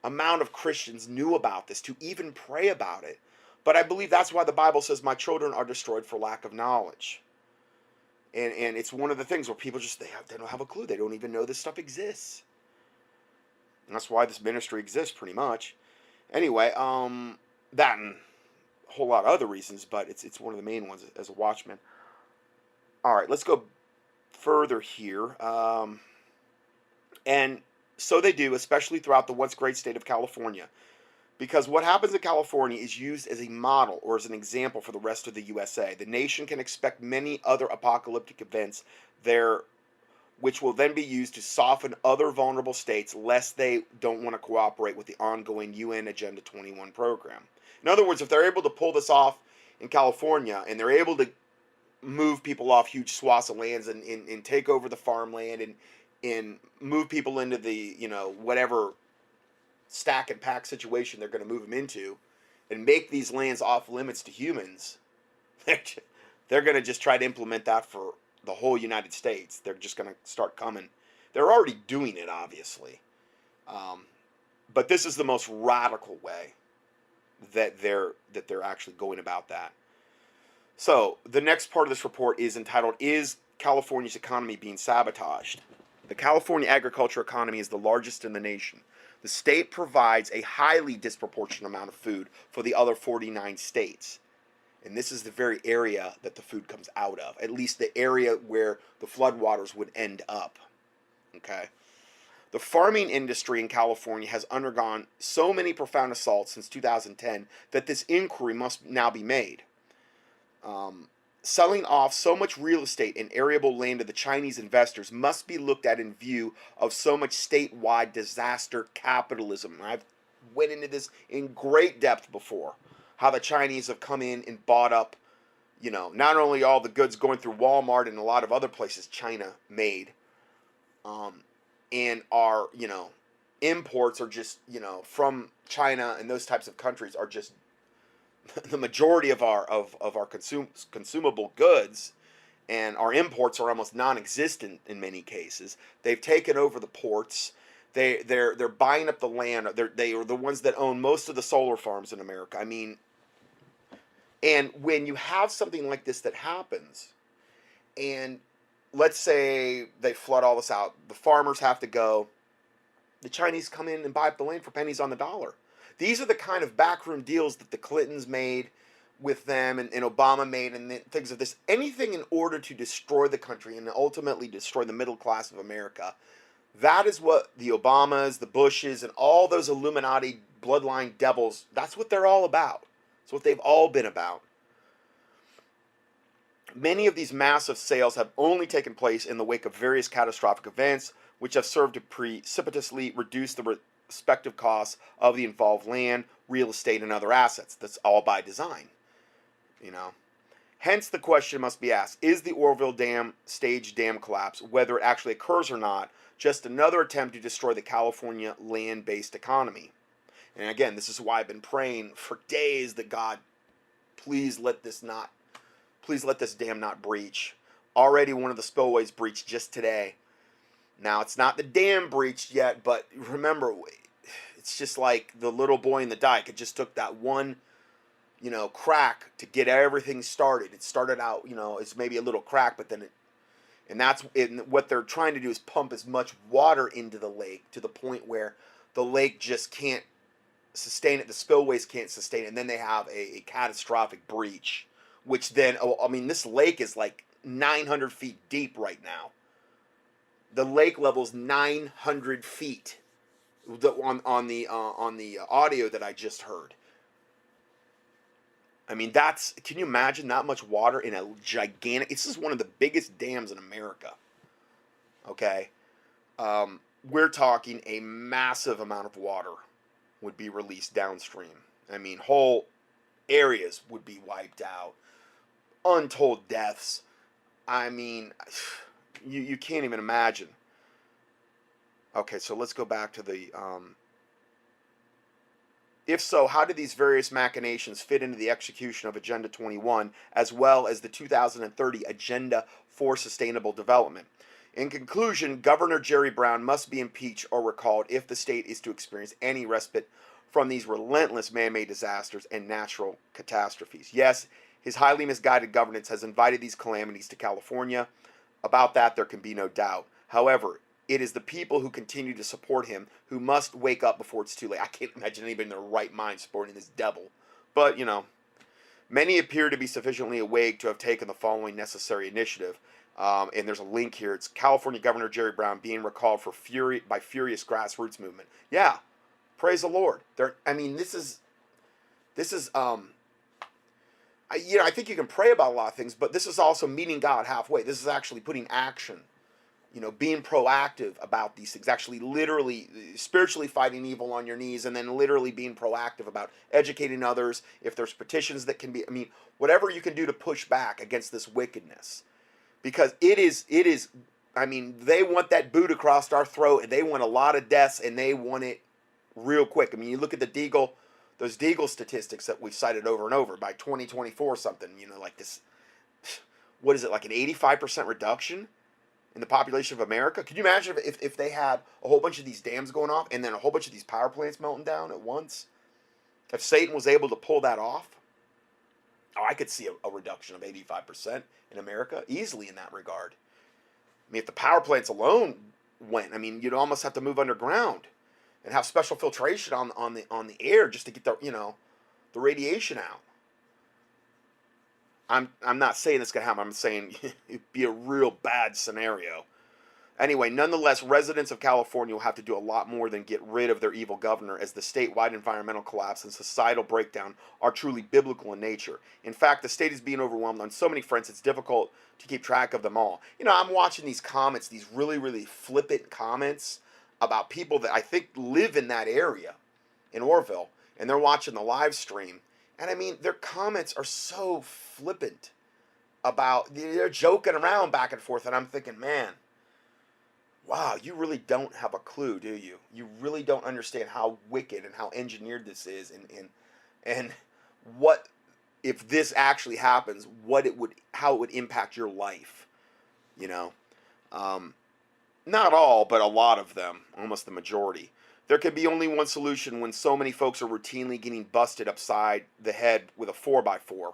amount of Christians knew about this, to even pray about it. But I believe that's why the Bible says, my children are destroyed for lack of knowledge. And it's one of the things where people just, they don't have a clue. They don't even know this stuff exists. And that's why this ministry exists, pretty much. Anyway, that and a whole lot of other reasons, but it's one of the main ones as a watchman. All right, let's go further here. And so they do, especially throughout the once great state of California. Because what happens in California is used as a model or as an example for the rest of the USA. The nation can expect many other apocalyptic events there, which will then be used to soften other vulnerable states lest they don't want to cooperate with the ongoing UN Agenda 21 program. In other words, if they're able to pull this off in California and they're able to move people off huge swaths of lands and take over the farmland and move people into the, whatever stack and pack situation they're going to move them into and make these lands off limits to humans, they're going to just try to implement that for the whole United States. They're just going to start coming. They're already doing it, obviously. But this is the most radical way that they're actually going about that. So the next part of this report is entitled, "Is California's Economy Being Sabotaged?" The California agriculture economy is the largest in the nation. The state provides a highly disproportionate amount of food for the other 49 states. And this is the very area that the food comes out of, at least the area where the floodwaters would end up. Okay? The farming industry in California has undergone so many profound assaults since 2010 that this inquiry must now be made. Selling off so much real estate and arable land to the Chinese investors must be looked at in view of so much statewide disaster capitalism. And I've went into this in great depth before, how the Chinese have come in and bought up, not only all the goods going through Walmart and a lot of other places China made, and our, imports are just, from China and those types of countries are just the majority of our consumable goods, and our imports are almost non-existent in many cases. They've taken over the ports. They're buying up the land. They are the ones that own most of the solar farms in America. I mean, and when you have something like this that happens, and let's say they flood all this out, the farmers have to go. The Chinese come in and buy up the land for pennies on the dollar. These are the kind of backroom deals that the Clintons made with them and Obama made and things of this. Anything in order to destroy the country and ultimately destroy the middle class of America. That is what the Obamas, the Bushes, and all those Illuminati bloodline devils, that's what they're all about. It's what they've all been about. Many of these massive sales have only taken place in the wake of various catastrophic events, which have served to precipitously reduce the respective costs of the involved land, real estate, and other assets. That's all by design. Hence, the question must be asked, is the Oroville Dam staged dam collapse, whether it actually occurs or not, just another attempt to destroy the California land-based economy? And again, this is why I've been praying for days that God, please let this dam not breach. Already one of the spillways breached just today. Now, it's not the dam breached yet, but remember, it's just like the little boy in the dike. It just took that one, crack to get everything started. It started out, it's maybe a little crack, but then what they're trying to do is pump as much water into the lake to the point where the lake just can't sustain it. The spillways can't sustain it. And then they have a catastrophic breach, which then, this lake is like 900 feet deep right now. The lake level's 900 feet on the audio that I just heard. Can you imagine that much water in a gigantic, this is one of the biggest dams in America. Okay. We're talking a massive amount of water would be released downstream. Whole areas would be wiped out. Untold deaths. You can't even imagine. Okay, so let's go back to the, if so, how do these various machinations fit into the execution of Agenda 21, as well as the 2030 Agenda for Sustainable Development? In conclusion, Governor Jerry Brown must be impeached or recalled if the state is to experience any respite from these relentless man-made disasters and natural catastrophes. Yes, his highly misguided governance has invited these calamities to California. About that, there can be no doubt. However, it is the people who continue to support him who must wake up before it's too late. I can't imagine anybody in their right mind supporting this devil. But, many appear to be sufficiently awake to have taken the following necessary initiative. And there's a link here. It's California Governor Jerry Brown being recalled by furious grassroots movement. Yeah, Praise the Lord. I mean, this is I think you can pray about a lot of things, but this is also meeting God halfway. This is actually putting action, being proactive about these things, actually literally spiritually fighting evil on your knees, and then literally being proactive about educating others. If there's petitions that can be, whatever you can do to push back against this wickedness, because it is, they want that boot across our throat, and they want a lot of deaths, and they want it real quick. You look at those Deagle statistics that we've cited over and over. By 2024 something, like this, what is it, like an 85% reduction in the population of America? Could you imagine if they had a whole bunch of these dams going off and then a whole bunch of these power plants melting down at once? If Satan was able to pull that off, I could see a reduction of 85% in America easily in that regard. If the power plants alone went, you'd almost have to move underground and have special filtration on the air just to get the radiation out. I'm not saying it's gonna happen. I'm saying it'd be a real bad scenario. Anyway, nonetheless, residents of California will have to do a lot more than get rid of their evil governor, as the statewide environmental collapse and societal breakdown are truly biblical in nature. In fact, the state is being overwhelmed on so many fronts, it's difficult to keep track of them all. I'm watching these comments, these really, really flippant comments about people that I think live in that area in Orville, and they're watching the live stream. And their comments are so flippant about, they're joking around back and forth, and I'm thinking, man, wow, you really don't have a clue, do you? You really don't understand how wicked and how engineered this is, and what, if this actually happens, how it would impact your life. Not all, but a lot of them, almost the majority. There can be only one solution when so many folks are routinely getting busted upside the head with a 4x4.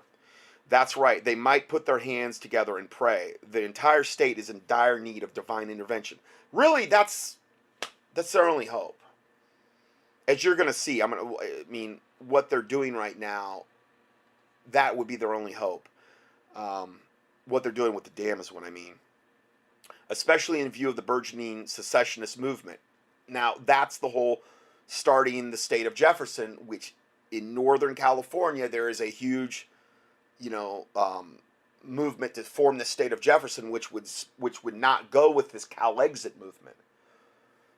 That's right, they might put their hands together and pray. The entire state is in dire need of divine intervention. Really, that's their only hope. As you're going to see, what they're doing right now, that would be their only hope. What they're doing with the dam is what I mean. Especially in view of the burgeoning secessionist movement. Now, that's the whole starting the state of Jefferson, which in Northern California, there is a huge, movement to form the state of Jefferson, which would not go with this CalExit movement.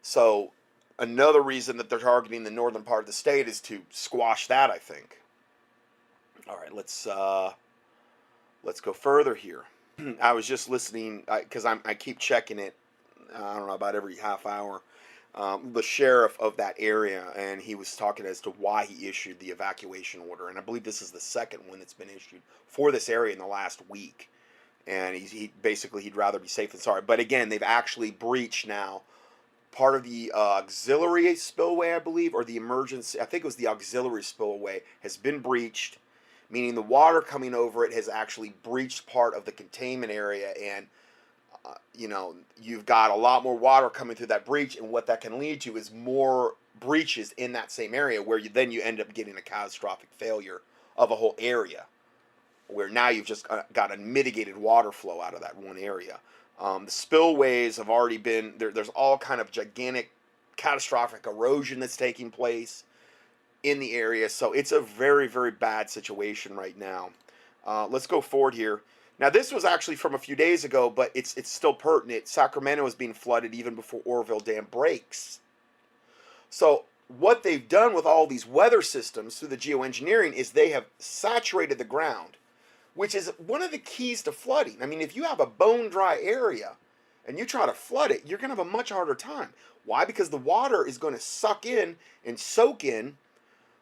So another reason that they're targeting the northern part of the state is to squash that, I think. All right, let's go further here. I was just listening because I keep checking it. I don't know, about every half hour. The sheriff of that area, and he was talking as to why he issued the evacuation order, and I believe this is the second one that's been issued for this area in the last week. And he basically, he'd rather be safe than sorry. But again, they've actually breached now part of the auxiliary spillway, I believe, or the emergency. I think it was the auxiliary spillway has been breached, meaning the water coming over it has actually breached part of the containment area, and you've got a lot more water coming through that breach, and what that can lead to is more breaches in that same area, where you end up getting a catastrophic failure of a whole area, where now you've just got a mitigated water flow out of that one area. The spillways have already been there. There's all kind of gigantic catastrophic erosion that's taking place in the area, so it's a very, very bad situation right now. Let's go forward here. Now, this was actually from a few days ago, but it's still pertinent. Sacramento is being flooded even before Oroville Dam breaks. So what they've done with all these weather systems through the geoengineering is they have saturated the ground, which is one of the keys to flooding. If you have a bone dry area and you try to flood it, you're going to have a much harder time. Why? Because the water is going to suck in and soak in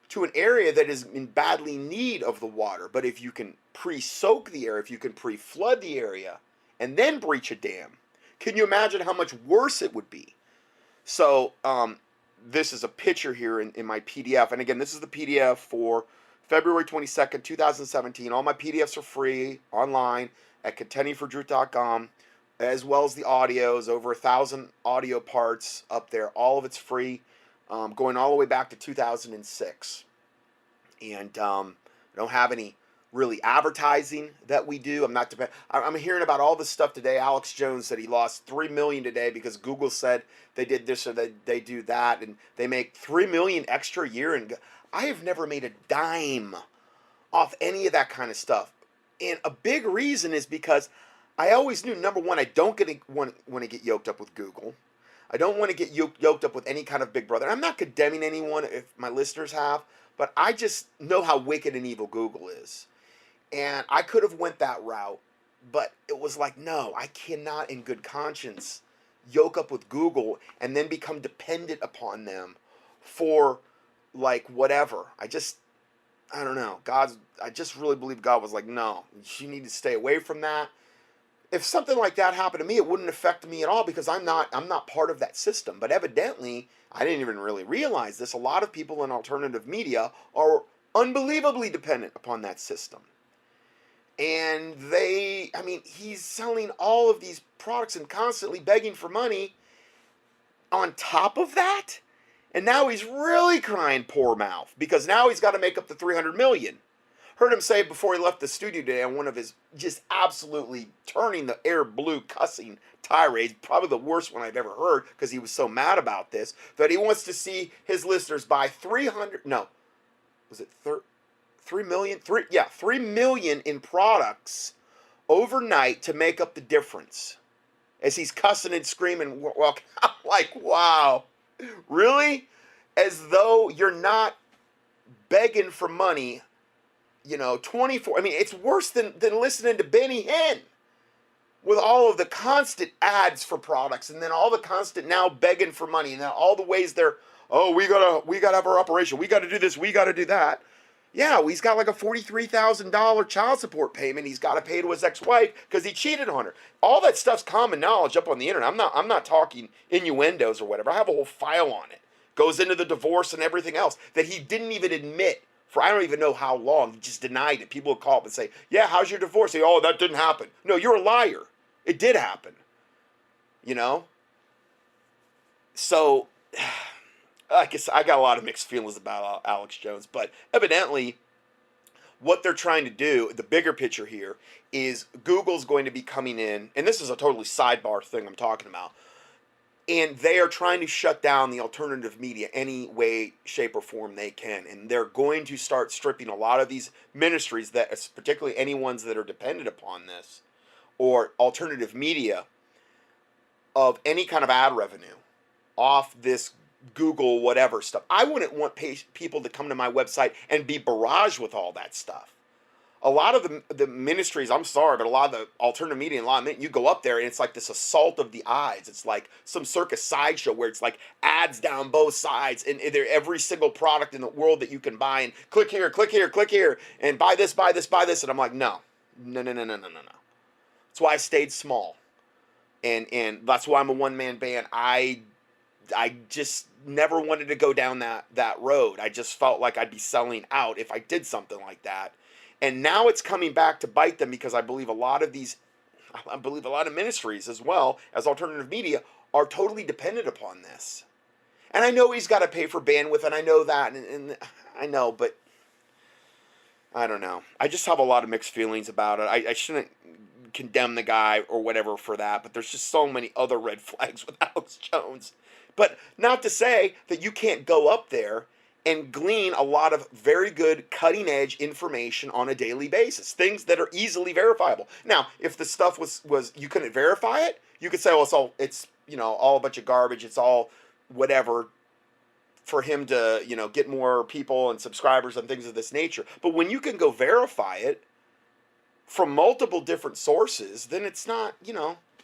to an area that is in badly need of the water. But if you can pre-soak the area, if you can pre-flood the area, and then breach a dam, can you imagine how much worse it would be? So this is a picture here in my PDF. And again, this is the PDF for February 22nd, 2017. All my PDFs are free online at contendingfortruth.com, as well as the audios, over 1,000 audio parts up there. All of it's free. Going all the way back to 2006. And I don't have any really advertising that we do. I'm not depend. I'm hearing about all this stuff today. Alex Jones said he lost 3 million today because Google said they did this or they do that, and they make 3 million extra a year. And I have never made a dime off any of that kind of stuff. And a big reason is because I always knew, number one, I don't want to get yoked up with Google. I don't want to get yoked up with any kind of big brother. I'm not condemning anyone if my listeners have, but I just know how wicked and evil Google is. And I could have went that route, but it was like, no, I cannot in good conscience yoke up with Google and then become dependent upon them for like whatever. I don't know. I just really believe God was like, no, you need to stay away from that. If something like that happened to me, it wouldn't affect me at all because I'm not part of that system. But evidently, I didn't even really realize this. A lot of people in alternative media are unbelievably dependent upon that system. And he's selling all of these products and constantly begging for money on top of that. And now he's really crying poor mouth because now he's got to make up the 300 million. Heard him say before he left the studio today on one of his just absolutely turning the air blue cussing tirades, probably the worst one I've ever heard because he was so mad about this, that he wants to see his listeners buy 3 million? 3 million in products overnight to make up the difference. As he's cussing and screaming, well, I'm like, wow, really? As though you're not begging for money, 24. It's worse than listening to Benny Hinn with all of the constant ads for products and then all the constant now begging for money and then all the ways they're, oh, we gotta have our operation. We got to do this. We got to do that. Yeah, well, he's got like a $43,000 child support payment he's got to pay to his ex-wife because he cheated on her. All that stuff's common knowledge up on the internet. I'm not talking innuendos or whatever. I have a whole file on it. Goes into the divorce and everything else that he didn't even admit for I don't even know how long. He just denied it. People would call up and say, yeah, how's your divorce? Say, oh, that didn't happen. No, you're a liar. It did happen. So I guess I got a lot of mixed feelings about Alex Jones, but evidently what they're trying to do, the bigger picture here, is Google's going to be coming in, and this is a totally sidebar thing I'm talking about, and they are trying to shut down the alternative media any way, shape, or form they can, and they're going to start stripping a lot of these ministries, that, particularly any ones that are dependent upon this, or alternative media, of any kind of ad revenue off this Google whatever stuff. I wouldn't want people to come to my website and be barraged with all that stuff. A lot of the ministries, I'm sorry, but a lot of the alternative media, you go up there and it's like this assault of the eyes. It's like some circus sideshow where it's like ads down both sides and every single product in the world that you can buy and click here, click here, click here, and buy this, buy this, buy this. And I'm like, no. That's why I stayed small. And that's why I'm a one-man band. I just never wanted to go down that road. I just felt like I'd be selling out if I did something like that. And now it's coming back to bite them because I believe a lot of ministries as well as alternative media are totally dependent upon this. And I know he's got to pay for bandwidth, and I know that, and I know, but I don't know. I just have a lot of mixed feelings about it. I shouldn't condemn the guy or whatever for that, but there's just so many other red flags with Alex Jones. But not to say that you can't go up there and glean a lot of very good cutting edge information on a daily basis, things that are easily verifiable. Now, if the stuff was you couldn't verify it, you could say, well, it's all a bunch of garbage, it's all whatever, for him to get more people and subscribers and things of this nature. But when you can go verify it from multiple different sources, then it's not,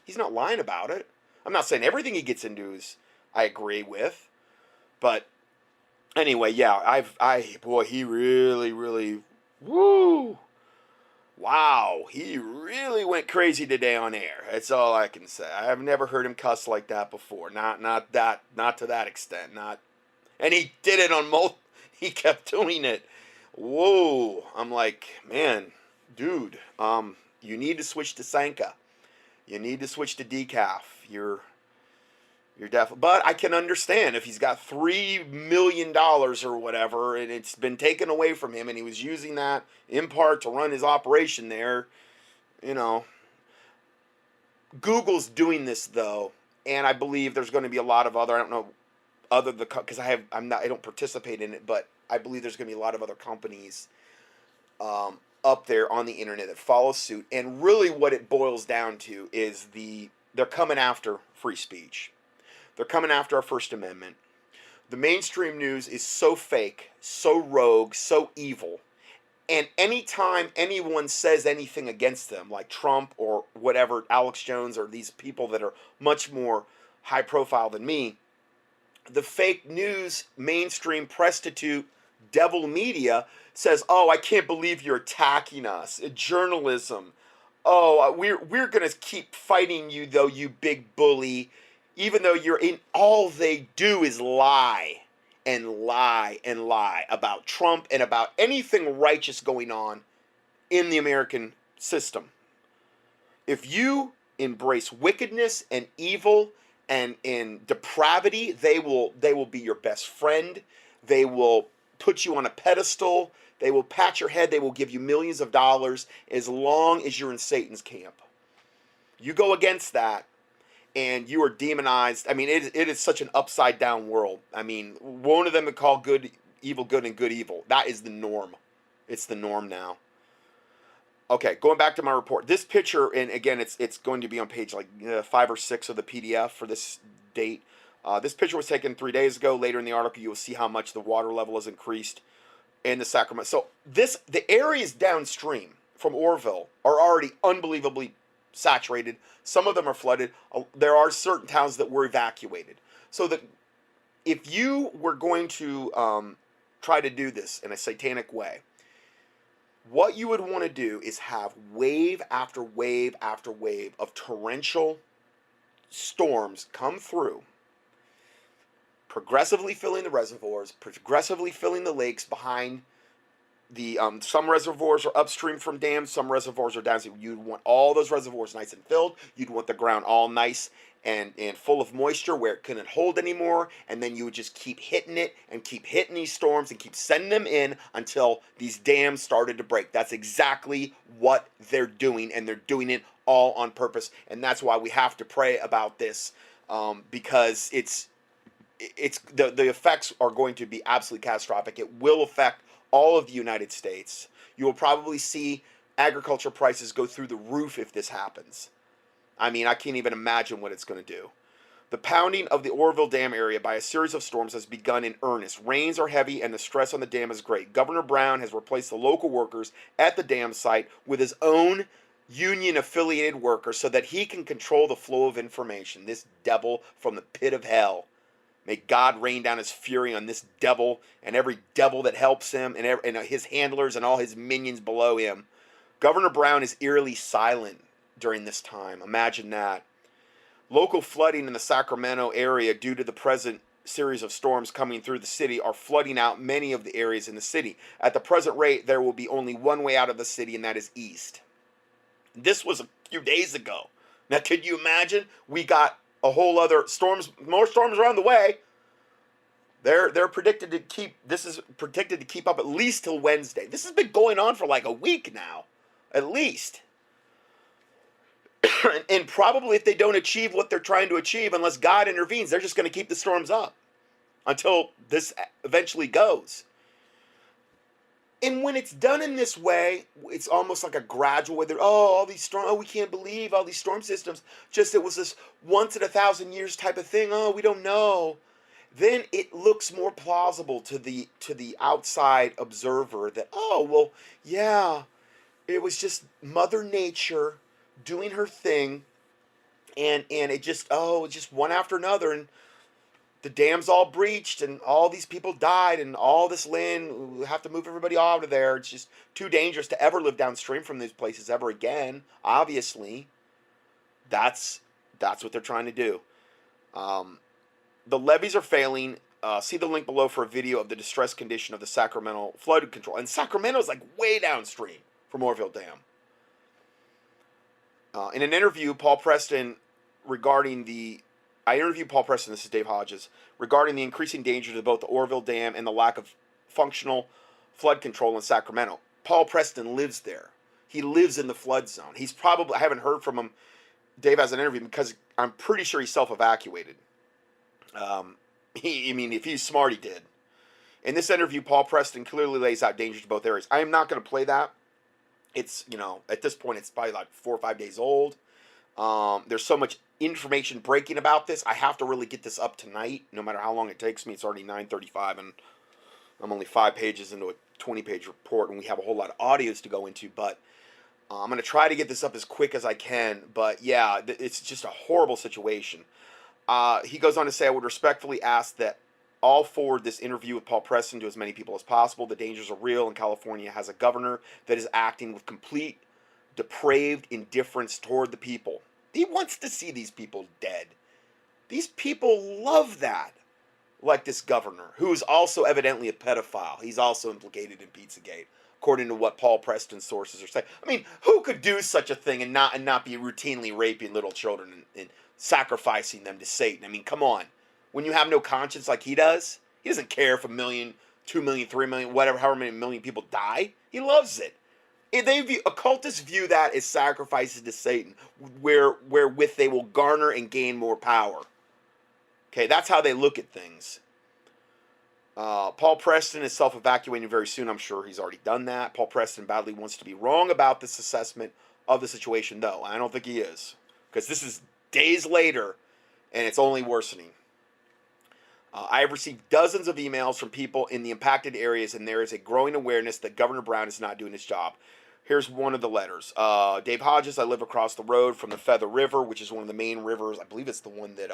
he's not lying about it. I'm not saying everything he gets into is I agree with, but anyway, yeah, boy, he really, woo, wow, he really went crazy today on air. That's all I can say. I've never heard him cuss like that before. Not to that extent. And he did it on he kept doing it. Whoa, I'm like, man, dude, you need to switch to Sanka. You need to switch to decaf. You're definitely, but I can understand if he's got $3 million or whatever, and it's been taken away from him, and he was using that in part to run his operation there. You know, Google's doing this though, and I believe there's going to be a lot of other. I don't know other the because I don't participate in it, but I believe there's going to be a lot of other companies up there on the internet that follow suit. And really, what it boils down to is they're coming after free speech. They're coming after our First Amendment. The mainstream news is so fake, so rogue, so evil. And anytime anyone says anything against them, like Trump or whatever, Alex Jones or these people that are much more high profile than me, the fake news, mainstream prostitute, devil media says, "Oh, I can't believe you're attacking us. Journalism. Oh, we're gonna keep fighting you though, you big bully." Even though you're in, all they do is lie and lie and lie about Trump and about anything righteous going on in the American system. If you embrace wickedness and evil and in depravity, they will be your best friend. They will put you on a pedestal. They will pat your head. They will give you millions of dollars as long as you're in Satan's camp. You go against that, and you are demonized. I mean, it is such an upside down world. I mean, one of them would call good evil good and good evil. That is the norm. It's the norm now. Okay, going back to my report. This picture, and again, it's going to be on page like 5 or 6 of the PDF for this date. This picture was taken 3 days ago. Later in the article, you will see how much the water level has increased in the Sacramento. So the areas downstream from Orville are already unbelievably saturated. Some of them are flooded. There are certain towns that were evacuated. So that if you were going to try to do this in a satanic way, what you would want to do is have wave after wave after wave of torrential storms come through, progressively filling the reservoirs, progressively filling the lakes behind the some reservoirs are upstream from dams, some reservoirs are downstream. You'd want all those reservoirs nice and filled. You'd want the ground all nice and full of moisture where it couldn't hold anymore, and then you would just keep hitting it and keep hitting these storms and keep sending them in until these dams started to break. That's exactly what they're doing, and they're doing it all on purpose. And that's why we have to pray about this, because it's the effects are going to be absolutely catastrophic. It will affect all of the United States. You will probably see agriculture prices go through the roof if this happens. I mean, I can't even imagine what it's going to do. The pounding of the Oroville Dam area by a series of storms has begun in earnest. Rains are heavy and the stress on the dam is great. Governor Brown has replaced the local workers at the dam site with his own union-affiliated workers so that he can control the flow of information. This devil from the pit of hell. May God rain down his fury on this devil and every devil that helps him and his handlers and all his minions below him. Governor Brown is eerily silent during this time. Imagine that. Local flooding in the Sacramento area due to the present series of storms coming through the city are flooding out many of the areas in the city. At the present rate, there will be only one way out of the city, and that is east. This was a few days ago. Now, could you imagine? We got a whole other storms, more storms around the way. They're predicted to keep, this is predicted to keep up at least till Wednesday. This has been going on for like a week now, at least. And probably if they don't achieve what they're trying to achieve, unless God intervenes, they're just going to keep the storms up until this eventually goes. And when it's done in this way, it's almost like a gradual way. All these storms, we can't believe all these storm systems. Just it was this once in 1,000 years type of thing. Oh, we don't know. Then it looks more plausible to the outside observer that, oh, well, yeah, it was just Mother Nature doing her thing, and it just one after another, and the dam's all breached, and all these people died, and all this land, we have to move everybody out of there. It's just too dangerous to ever live downstream from these places ever again. Obviously, that's what they're trying to do. The levees are failing. See the link below for a video of the distressed condition of the Sacramento flood control. And Sacramento is like way downstream from Oroville Dam. In an interview, Paul Preston, regarding the I interviewed Paul Preston, this is Dave Hodges, regarding the increasing danger to both the Oroville Dam and the lack of functional flood control in Sacramento. Paul Preston lives there. He lives in the flood zone. He's probably, I haven't heard from him, Dave has an interview, because I'm pretty sure he's self-evacuated. I mean, if he's smart, he did. In this interview, Paul Preston clearly lays out dangers to both areas. I am not going to play that. It's, at this point, it's probably like 4 or 5 days old. There's so much information breaking about this. I have to really get this up tonight, no matter how long it takes me. It's already 9:35, and I'm only 5 pages into a 20-page report, and we have a whole lot of audios to go into. But I'm going to try to get this up as quick as I can. But yeah, it's just a horrible situation. He goes on to say, I would respectfully ask that all forward this interview with Paul Preston to as many people as possible. The dangers are real, and California has a governor that is acting with complete depraved indifference toward the people. He wants to see these people dead. These people love that. Like this governor, who is also evidently a pedophile. He's also implicated in Pizzagate, according to what Paul Preston's sources are saying. I mean, who could do such a thing and not be routinely raping little children and sacrificing them to Satan? I mean, come on. When you have no conscience like he doesn't care if 1 million, 2 million, 3 million, whatever, however many million people die. He loves it. Occultists view that as sacrifices to Satan, wherewith they will garner and gain more power. Okay, that's how they look at things. Paul Preston is self-evacuating very soon. I'm sure he's already done that. Paul Preston badly wants to be wrong about this assessment of the situation, though. I don't think he is, because this is days later, and it's only worsening. I have received dozens of emails from people in the impacted areas, and there is a growing awareness that Governor Brown is not doing his job. Here's one of the letters. Dave Hodges, I live across the road from the Feather River, which is one of the main rivers. I believe it's the one that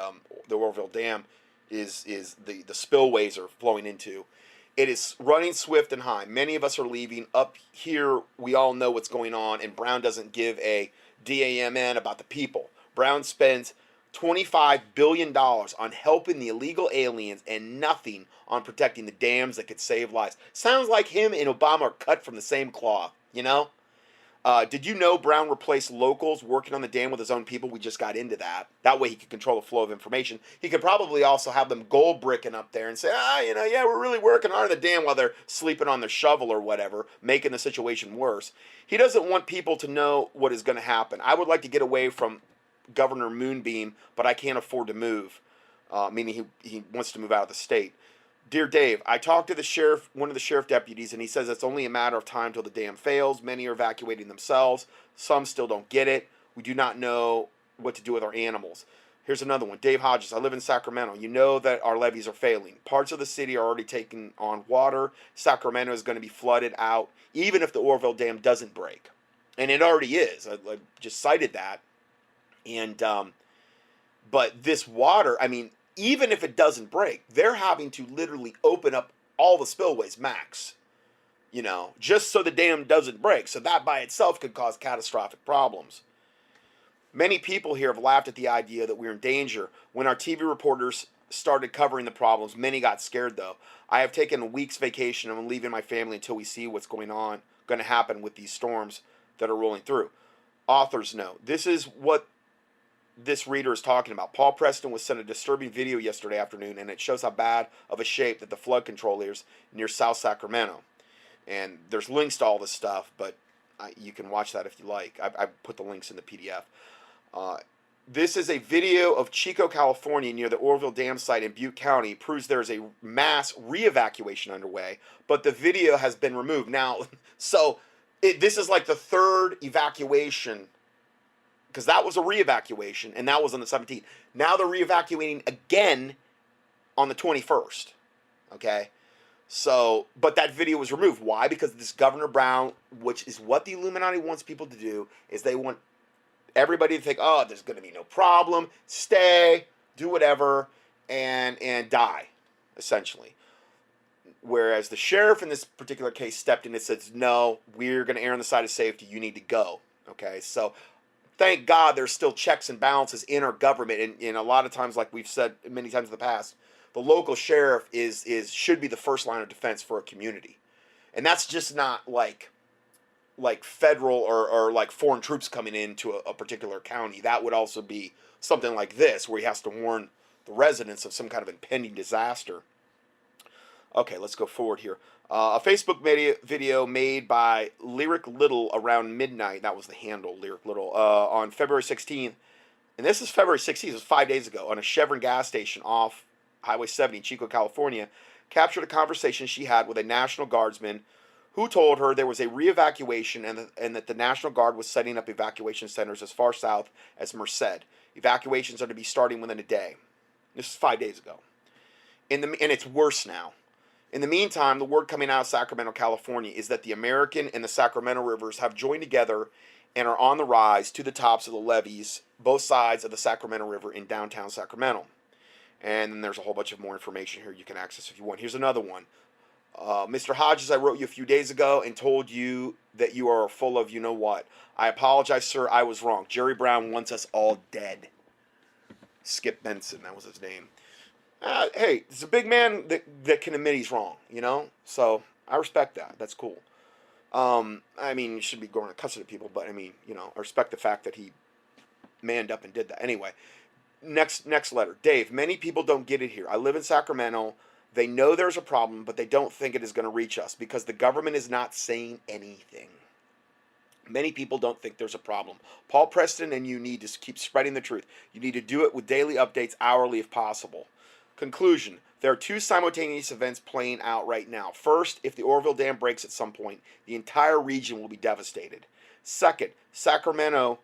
the Oroville Dam is the spillways are flowing into. It is running swift and high. Many of us are leaving. Up here, we all know what's going on, and Brown doesn't give a damn about the people. Brown spends $25 billion on helping the illegal aliens and nothing on protecting the dams that could save lives. Sounds like him and Obama are cut from the same cloth, Did you know Brown replaced locals working on the dam with his own people? We just got into that. That way he could control the flow of information. He could probably also have them gold bricking up there and say, yeah, we're really working hard on the dam while they're sleeping on their shovel or whatever, making the situation worse. He doesn't want people to know what is going to happen. I would like to get away from Governor Moonbeam, but I can't afford to move, meaning he wants to move out of the state. Dear Dave, I talked to one of the sheriff deputies, and he says it's only a matter of time till the dam fails. Many are evacuating themselves. Some still don't get it. We do not know what to do with our animals. Here's another one. Dave Hodges, I live in Sacramento. You know that our levees are failing. Parts of the city are already taking on water. Sacramento is going to be flooded out, even if the Oroville Dam doesn't break. And it already is. I just cited that. And, but this water, I mean, even if it doesn't break, they're having to literally open up all the spillways max, just so the dam doesn't break. So that by itself could cause catastrophic problems. Many people here have laughed at the idea that we're in danger. When our TV reporters started covering the problems, many got scared, though. I have taken a week's vacation and I'm leaving my family until we see what's going to happen with these storms that are rolling through. Author's note. This is what this reader is talking about. Paul Preston was sent a disturbing video yesterday afternoon, and it shows how bad of a shape that the flood control is near South Sacramento. And there's links to all this stuff, but you can watch that if you like. I put the links in the PDF. This is a video of Chico, California, near the Oroville Dam site in Butte County. It proves there's a mass re-evacuation underway, but the video has been removed. Now, so this is like the third evacuation, because that was a re-evacuation, and that was on the 17th. Now they're re-evacuating again on the 21st, okay? So, but that video was removed. Why? Because this Governor Brown, which is what the Illuminati wants people to do, is they want everybody to think, oh, there's going to be no problem, stay, do whatever, and die, essentially. Whereas the sheriff in this particular case stepped in and says, no, we're going to err on the side of safety, you need to go, okay? So, thank God there's still checks and balances in our government, and a lot of times, like we've said many times in the past, the local sheriff should be the first line of defense for a community, and that's just not like federal or like foreign troops coming into a particular county. That would also be something like this, where he has to warn the residents of some kind of impending disaster. Okay, let's go forward here. A Facebook video made by Lyric Little around midnight. That was the handle, Lyric Little, on February 16th. And this is February 16th, it was 5 days ago, on a Chevron gas station off Highway 70 in Chico, California, captured a conversation she had with a National Guardsman who told her there was a re-evacuation and that the National Guard was setting up evacuation centers as far south as Merced. Evacuations are to be starting within a day. This is 5 days ago. And it's worse now. In the meantime, the word coming out of Sacramento, California is that the American and the Sacramento rivers have joined together and are on the rise to the tops of the levees, both sides of the Sacramento River in downtown Sacramento. And then there's a whole bunch of more information here you can access if you want. Here's another one. Mr. Hodges, I wrote you a few days ago and told you that you are full of you know what. I apologize, sir. I was wrong. Jerry Brown wants us all dead. Skip Benson, that was his name. Hey, it's a big man that can admit he's wrong, you know? So I respect that. That's cool. I mean, you should be going to cussing at people, but I mean, you know, I respect the fact that he manned up and did that. Anyway, next letter. Dave, many people don't get it here. I live in Sacramento. They know there's a problem, but they don't think it is going to reach us because the government is not saying anything. Many people don't think there's a problem. Paul Preston and you need to keep spreading the truth. You need to do it with daily updates, hourly if possible. Conclusion. There are two simultaneous events playing out right now. First, if the Oroville Dam breaks at some point, the entire region will be devastated. Second, Sacramento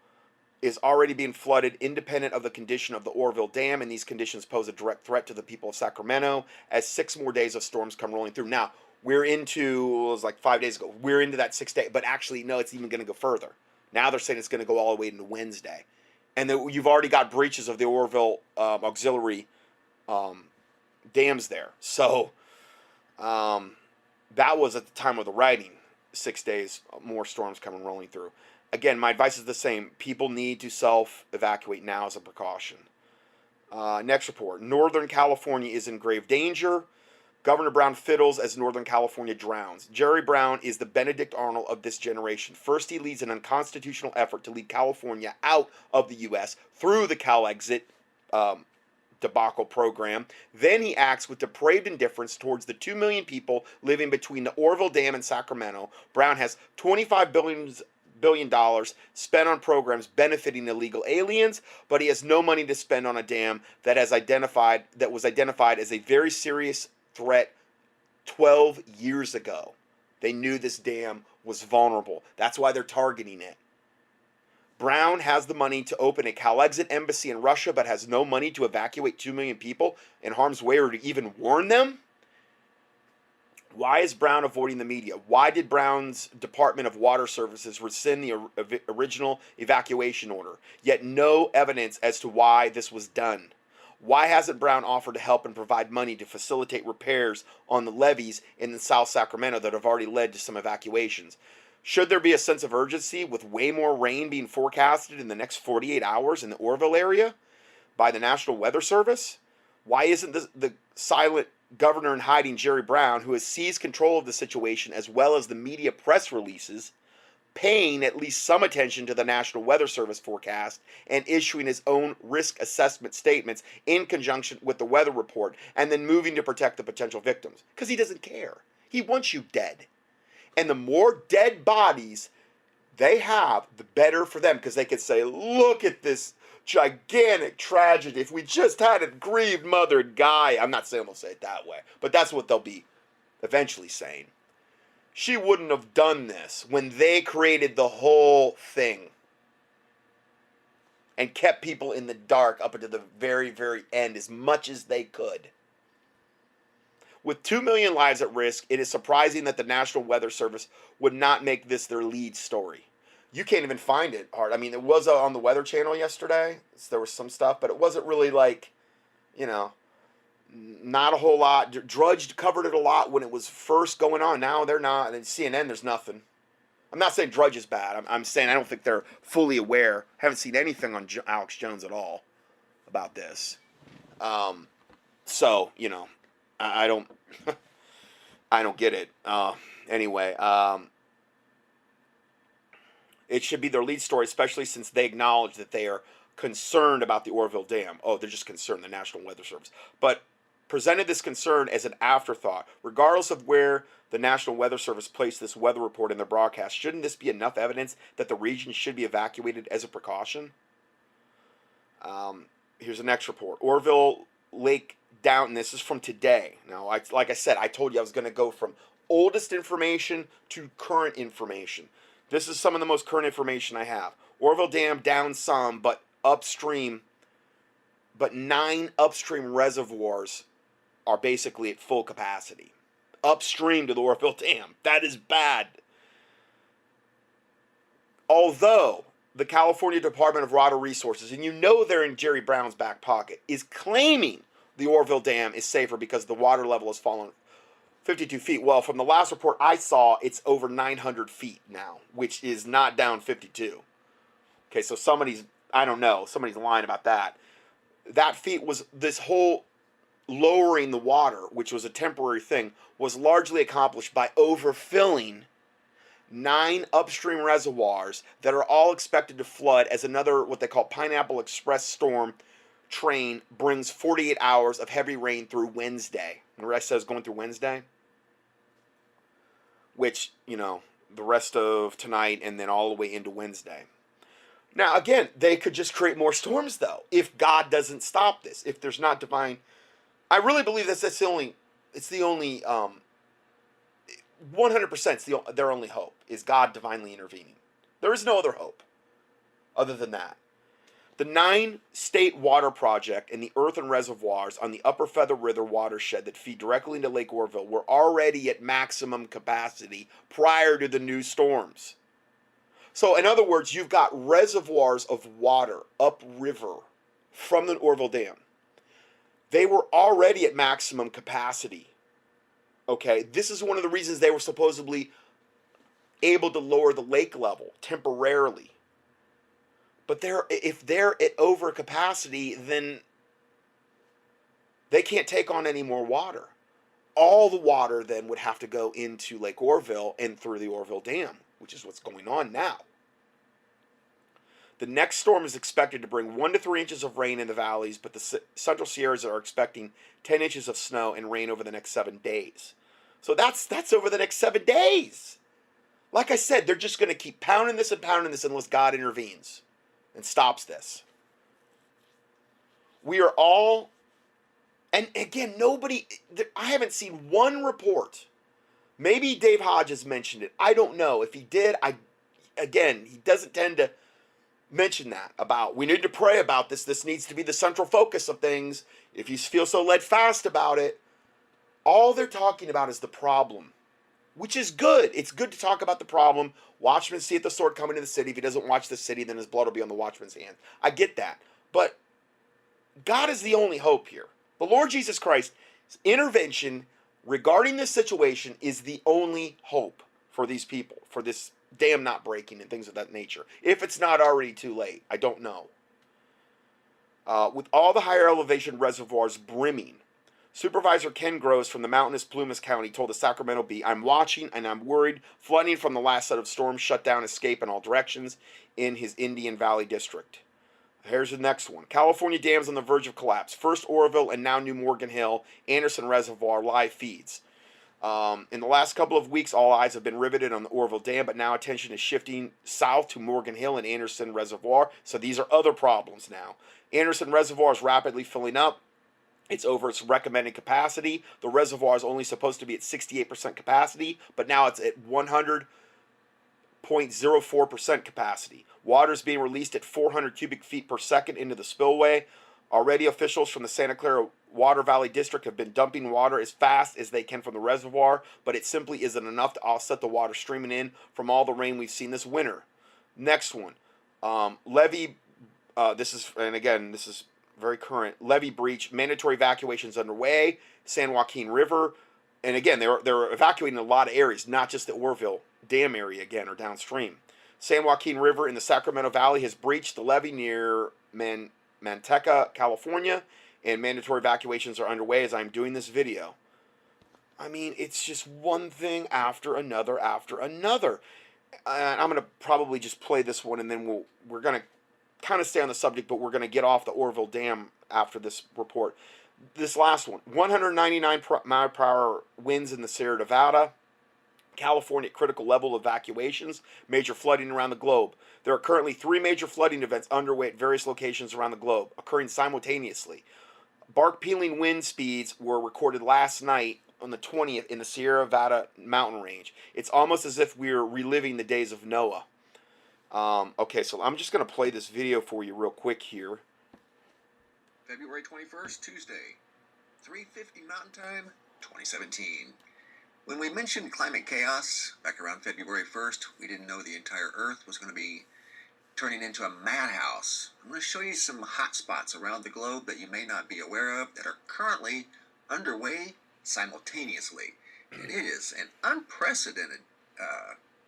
is already being flooded independent of the condition of the Oroville Dam, and these conditions pose a direct threat to the people of Sacramento as 6 more days of storms come rolling through. Now, we're into, it was like 5 days ago, we're into that 6 day, but actually, no, it's even going to go further. Now they're saying it's going to go all the way into Wednesday. And you've already got breaches of the Oroville auxiliary dams there. So that was at the time of the writing, 6 days, more storms coming rolling through. Again, my advice is the same. People need to self-evacuate now as a precaution. Next report. Northern California is in grave danger. Governor Brown fiddles as Northern California drowns. Jerry Brown is the Benedict Arnold of this generation. First, he leads an unconstitutional effort to lead California out of the U.S. through the CalExit debacle program. Then he acts with depraved indifference towards the 2 million people living between the Oroville Dam and Sacramento. Brown has $25 billion spent on programs benefiting illegal aliens, but he has no money to spend on a dam that was identified as a very serious threat 12 years ago. They knew this dam was vulnerable. That's why they're targeting it. Brown has the money to open a CalExit embassy in Russia, but has no money to evacuate 2 million people in harm's way or to even warn them? Why is Brown avoiding the media? Why did Brown's Department of Water Services rescind the original evacuation order? Yet no evidence as to why this was done. Why hasn't Brown offered to help and provide money to facilitate repairs on the levees in South Sacramento that have already led to some evacuations? Should there be a sense of urgency with way more rain being forecasted in the next 48 hours in the Oroville area by the National Weather Service? Why isn't the silent governor in hiding, Jerry Brown, who has seized control of the situation as well as the media press releases, paying at least some attention to the National Weather Service forecast and issuing his own risk assessment statements in conjunction with the weather report and then moving to protect the potential victims? Because he doesn't care. He wants you dead. And the more dead bodies they have, the better for them, because they could say, look at this gigantic tragedy. If we just had a grieved mother and guy, I'm not saying they'll say it that way, but that's what they'll be eventually saying. She wouldn't have done this when they created the whole thing and kept people in the dark up until the very, very end as much as they could. With 2 million lives at risk, it is surprising that the National Weather Service would not make this their lead story. You can't even find it hard. I mean, it was on the Weather Channel yesterday. So there was some stuff, but it wasn't really like, you know, not a whole lot. Drudge covered it a lot when it was first going on. Now they're not. And CNN, there's nothing. I'm not saying Drudge is bad. I'm saying I don't think they're fully aware. Haven't seen anything on Alex Jones at all about this. So, you know, I don't I don't get it. Anyway, it should be their lead story, especially since they acknowledge that they are concerned about the Oroville Dam. Oh, they're just concerned, the National Weather Service. But presented this concern as an afterthought. Regardless of where the National Weather Service placed this weather report in their broadcast, shouldn't this be enough evidence that the region should be evacuated as a precaution? Here's the next report. Oroville Lake Down. This is from today. Now, like I said, I told you I was going to go from oldest information to current information. This is some of the most current information I have. Oroville Dam down some, but upstream, but 9 upstream reservoirs are basically at full capacity. Upstream to the Oroville Dam. That is bad. Although the California Department of Water Resources, and you know they're in Jerry Brown's back pocket, is claiming the Oroville Dam is safer because the water level has fallen 52 feet. Well, from the last report I saw, it's over 900 feet now, which is not down 52. Okay, so somebody's lying about that. That feat was, this whole lowering the water, which was a temporary thing, was largely accomplished by overfilling 9 upstream reservoirs that are all expected to flood as another, what they call Pineapple Express storm train brings 48 hours of heavy rain through Wednesday. Remember I said it's going through Wednesday? Which, the rest of tonight and then all the way into Wednesday. Now, again, they could just create more storms, though, if God doesn't stop this. If there's not divine, I really believe that's the only 100% their only hope is God divinely intervening. There is no other hope other than that. The 9 state water project and the earthen reservoirs on the Upper Feather River watershed that feed directly into Lake Oroville were already at maximum capacity prior to the new storms. So, in other words, you've got reservoirs of water upriver from the Oroville Dam. They were already at maximum capacity. Okay, this is one of the reasons they were supposedly able to lower the lake level temporarily. But if they're at overcapacity, then they can't take on any more water. All the water then would have to go into Lake Oroville and through the Oroville Dam, which is what's going on now. The next storm is expected to bring 1 to 3 inches of rain in the valleys, but the Central Sierras are expecting 10 inches of snow and rain over the next 7 days. So that's over the next 7 days. Like I said, they're just going to keep pounding this unless God intervenes and stops this. We are all, and again, I haven't seen one report. Maybe Dave Hodges mentioned it. I don't know. If he did, he doesn't tend to mention that about, we need to pray about this. This needs to be the central focus of things. If you feel so led fast about it, all they're talking about is the problem, which is good. It's good to talk about the problem. Watchmen see the sword coming to the city. If he doesn't watch the city, then his blood will be on the watchman's hand. I get that. But God is the only hope here. The Lord Jesus Christ's intervention regarding this situation is the only hope for these people, for this dam not breaking and things of that nature. If it's not already too late, I don't know. With all the higher elevation reservoirs brimming, Supervisor Ken Gross from the mountainous Plumas County told the Sacramento Bee, "I'm watching and I'm worried. Flooding from the last set of storms shut down escape in all directions in his Indian Valley district." Here's the next one. California dams on the verge of collapse. First Oroville and now New Morgan Hill, Anderson Reservoir live feeds. In the last couple of weeks, all eyes have been riveted on the Oroville Dam, but now attention is shifting south to Morgan Hill and Anderson Reservoir. So these are other problems now. Anderson Reservoir is rapidly filling up. It's over its recommended capacity. The reservoir is only supposed to be at 68% capacity, but now it's at 100.04% capacity. Water is being released at 400 cubic feet per second into the spillway. Already, officials from the Santa Clara Water Valley District have been dumping water as fast as they can from the reservoir, but it simply isn't enough to offset the water streaming in from all the rain we've seen this winter. Next one, levee. This is very current. Levee breach, mandatory evacuations underway. San Joaquin River, and again, they're evacuating a lot of areas, not just the Oroville Dam area again or downstream. San Joaquin River in the Sacramento Valley has breached the levee near Manteca, California, and mandatory evacuations are underway as I'm doing this video. I mean, it's just one thing after another after another. I'm going to probably just play this one, and then we're going to kind of stay on the subject, but we're going to get off the Oroville Dam after this report. This last one, 199 mile per hour winds in the Sierra Nevada. California critical level evacuations, major flooding around the globe. There are currently 3 major flooding events underway at various locations around the globe, occurring simultaneously. Bark-peeling wind speeds were recorded last night on the 20th in the Sierra Nevada mountain range. It's almost as if we're reliving the days of Noah. Okay, so I'm just going to play this video for you real quick here. February 21st, Tuesday, 3:50 Mountain Time, 2017. When we mentioned climate chaos back around February 1st, we didn't know the entire Earth was going to be turning into a madhouse. I'm going to show you some hot spots around the globe that you may not be aware of that are currently underway simultaneously. And it is an unprecedented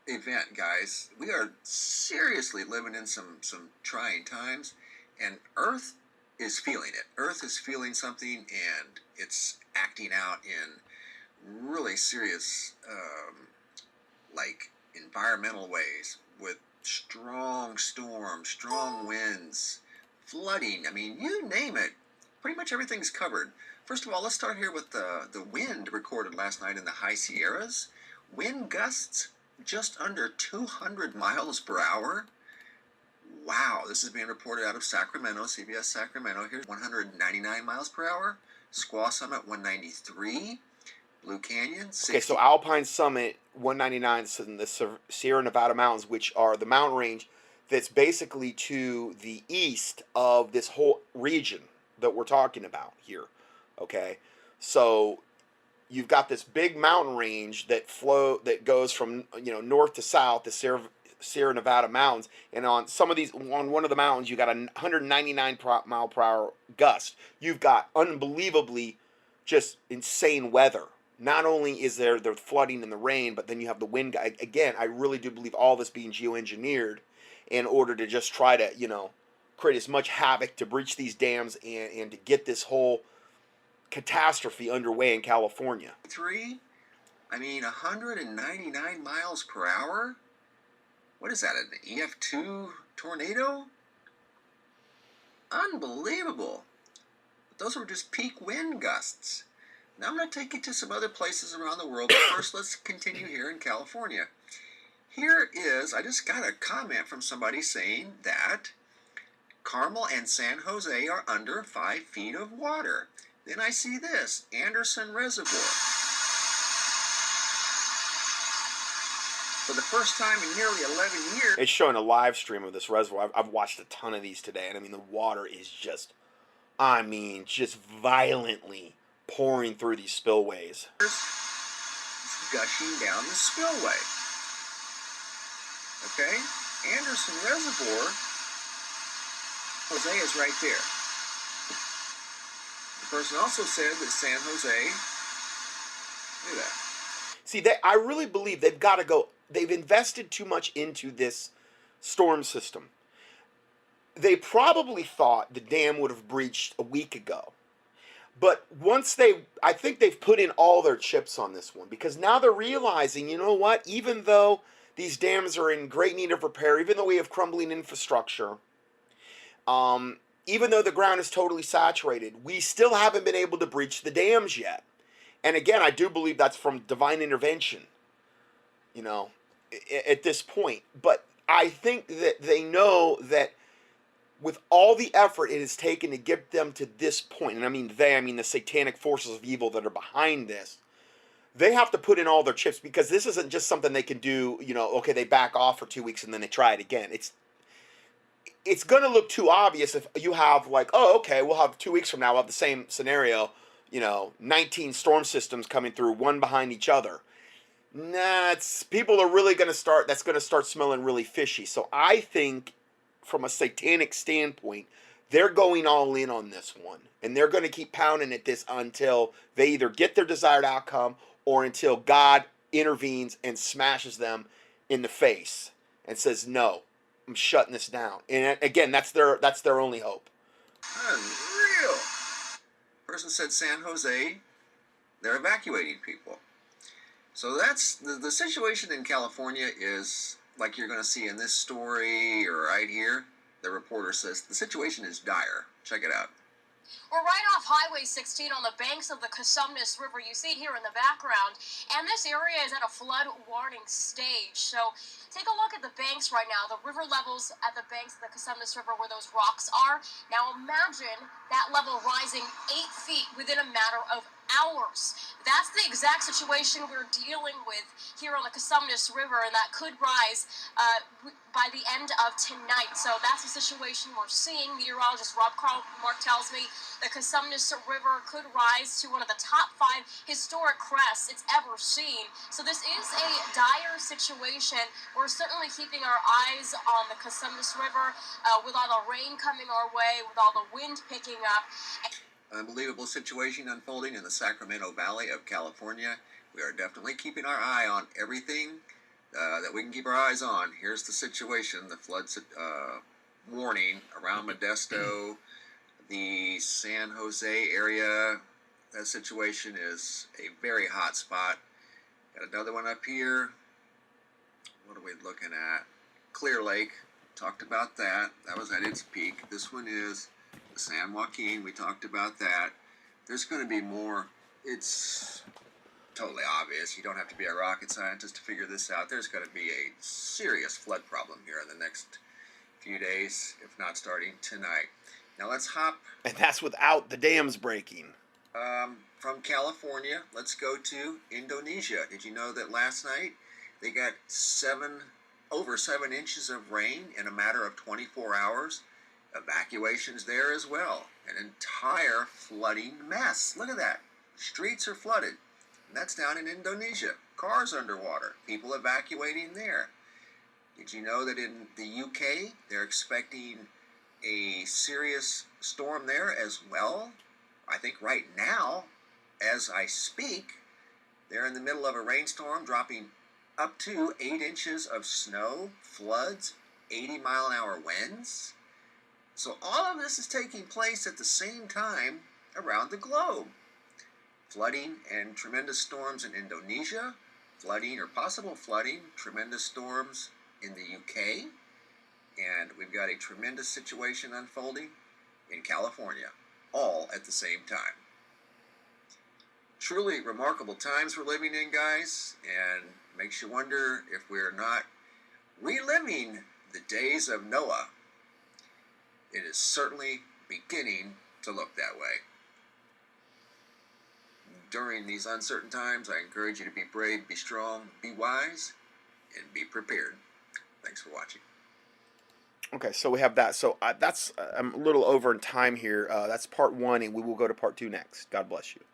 event, guys. We are seriously living in some trying times, and Earth is feeling it. Earth is feeling something, and it's acting out in really serious, like environmental ways, with strong storms, strong winds, flooding. I mean, you name it. Pretty much everything's covered. First of all, let's start here with the wind recorded last night in the high Sierras. Wind gusts just under 200 miles per hour. Wow, this is being reported out of Sacramento, CBS Sacramento. Here's 199 miles per hour. Squaw Summit, 193. Blue Canyon, 60. Okay, so Alpine Summit, 199 is in the Sierra Nevada mountains, which are the mountain range that's basically to the east of this whole region that we're talking about here. Okay, so you've got this big mountain range that goes from north to south, the Sierra Nevada mountains, and on some of these, on one of the mountains, you got a 199 mile per hour gust. You've got unbelievably just insane weather. Not only is there the flooding and the rain, but then you have the wind. Again, I really do believe all this being geoengineered in order to just try to, create as much havoc to breach these dams and to get this whole catastrophe underway in California. 199 miles per hour? What is that, an EF2 tornado? Unbelievable. But those were just peak wind gusts. Now I'm going to take you to some other places around the world, but first let's continue here in California. Here is, I just got a comment from somebody saying that Carmel and San Jose are under 5 feet of water. Then I see this, Anderson Reservoir. For the first time in nearly 11 years. It's showing a live stream of this reservoir. I've watched a ton of these today, and the water is just violently pouring through these spillways. It's gushing down the spillway. Okay? Anderson Reservoir, Jose is right there. The person also said that San Jose, look at that. See, I really believe they've got to go. They've invested too much into this storm system. They probably thought the dam would have breached a week ago. But I think they've put in all their chips on this one, because now they're realizing, you know what, even though these dams are in great need of repair, even though we have crumbling infrastructure, even though the ground is totally saturated, we still haven't been able to breach the dams yet. And again, I do believe that's from divine intervention, at this point. But I think that they know that with all the effort it has taken to get them to this point, and I mean the satanic forces of evil that are behind this, they have to put in all their chips, because this isn't just something they can do, okay, they back off for 2 weeks and then they try it again. It's going to look too obvious if you have we'll have 2 weeks from now, we'll have the same scenario, 19 storm systems coming through, one behind each other. Nah, people are really going to start smelling really fishy. So I think from a satanic standpoint, they're going all in on this one, and they're going to keep pounding at this until they either get their desired outcome or until God intervenes and smashes them in the face and says, no, I'm shutting this down. And again, that's their only hope. Unreal. Person said San Jose, they're evacuating people. So that's the situation in California is like you're going to see in this story or right here. the reporter says the situation is dire. Check it out. We're right off Highway 16 on the banks of the Cosumnes River. You see it here in the background. And this area is at a flood warning stage. So take a look at the banks right now. The river levels at the banks of the Cosumnes River where those rocks are. Now imagine that level rising 8 feet within a matter of hours. That's the exact situation we're dealing with here on the Cosumnes River, and that could rise by the end of tonight. So that's the situation we're seeing. Meteorologist Rob Carl Mark tells me the Cosumnes River could rise to one of the top 5 historic crests it's ever seen. So this is a dire situation. We're certainly keeping our eyes on the Cosumnes River with all the rain coming our way, with all the wind picking up. Unbelievable situation unfolding in the Sacramento Valley of California. We are definitely keeping our eye on everything that we can keep our eyes on. Here's the situation, the flood warning around Modesto, the San Jose area. That situation is a very hot spot. Got another one up here. What are we looking at? Clear Lake. Talked about that. That was at its peak. This one is San Joaquin, we talked about that. There's going to be more. It's totally obvious. You don't have to be a rocket scientist to figure this out. There's going to be a serious flood problem here in the next few days, if not starting tonight. Now let's hop. And that's without the dams breaking. From California, let's go to Indonesia. Did you know that last night they got over 7 inches of rain in a matter of 24 hours? Evacuations there as well. An entire flooding mess. Look at that. Streets are flooded. And that's down in Indonesia. Cars underwater. People evacuating there. Did you know that in the UK they're expecting a serious storm there as well? I think right now, as I speak, they're in the middle of a rainstorm dropping up to 8 inches of snow, floods, 80-mile-an-hour winds. So all of this is taking place at the same time around the globe. Flooding and tremendous storms in Indonesia, flooding or possible flooding, tremendous storms in the UK, and we've got a tremendous situation unfolding in California, all at the same time. Truly remarkable times we're living in, guys, and makes you wonder if we're not reliving the days of Noah. It is certainly beginning to look that way. During these uncertain times, I encourage you to be brave, be strong, be wise, and be prepared. Thanks for watching. Okay, so we have that. So that's I'm a little over in time here. That's part 1, and we will go to part 2 next. God bless you.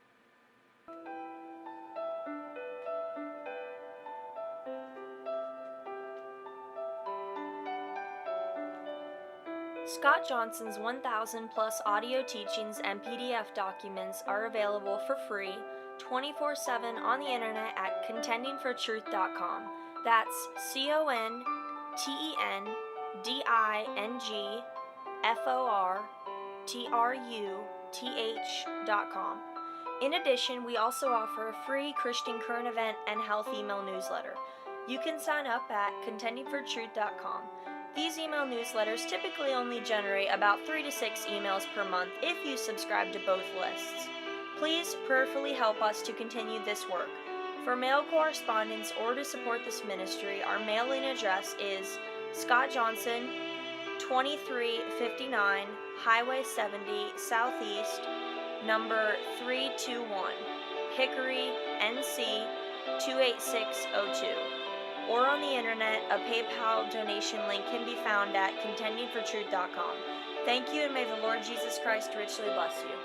Scott Johnson's 1,000 plus audio teachings and PDF documents are available for free 24/7 on the internet at contendingfortruth.com. That's CONTENDINGFORTRUTH.com. In addition, we also offer a free Christian current event and health email newsletter. You can sign up at contendingfortruth.com. These email newsletters typically only generate about 3 to 6 emails per month if you subscribe to both lists. Please prayerfully help us to continue this work. For mail correspondence or to support this ministry, our mailing address is Scott Johnson, 2359 Highway 70 Southeast, number 321, Hickory, NC 28602. Or on the internet, a PayPal donation link can be found at contendingfortruth.com. Thank you, and may the Lord Jesus Christ richly bless you.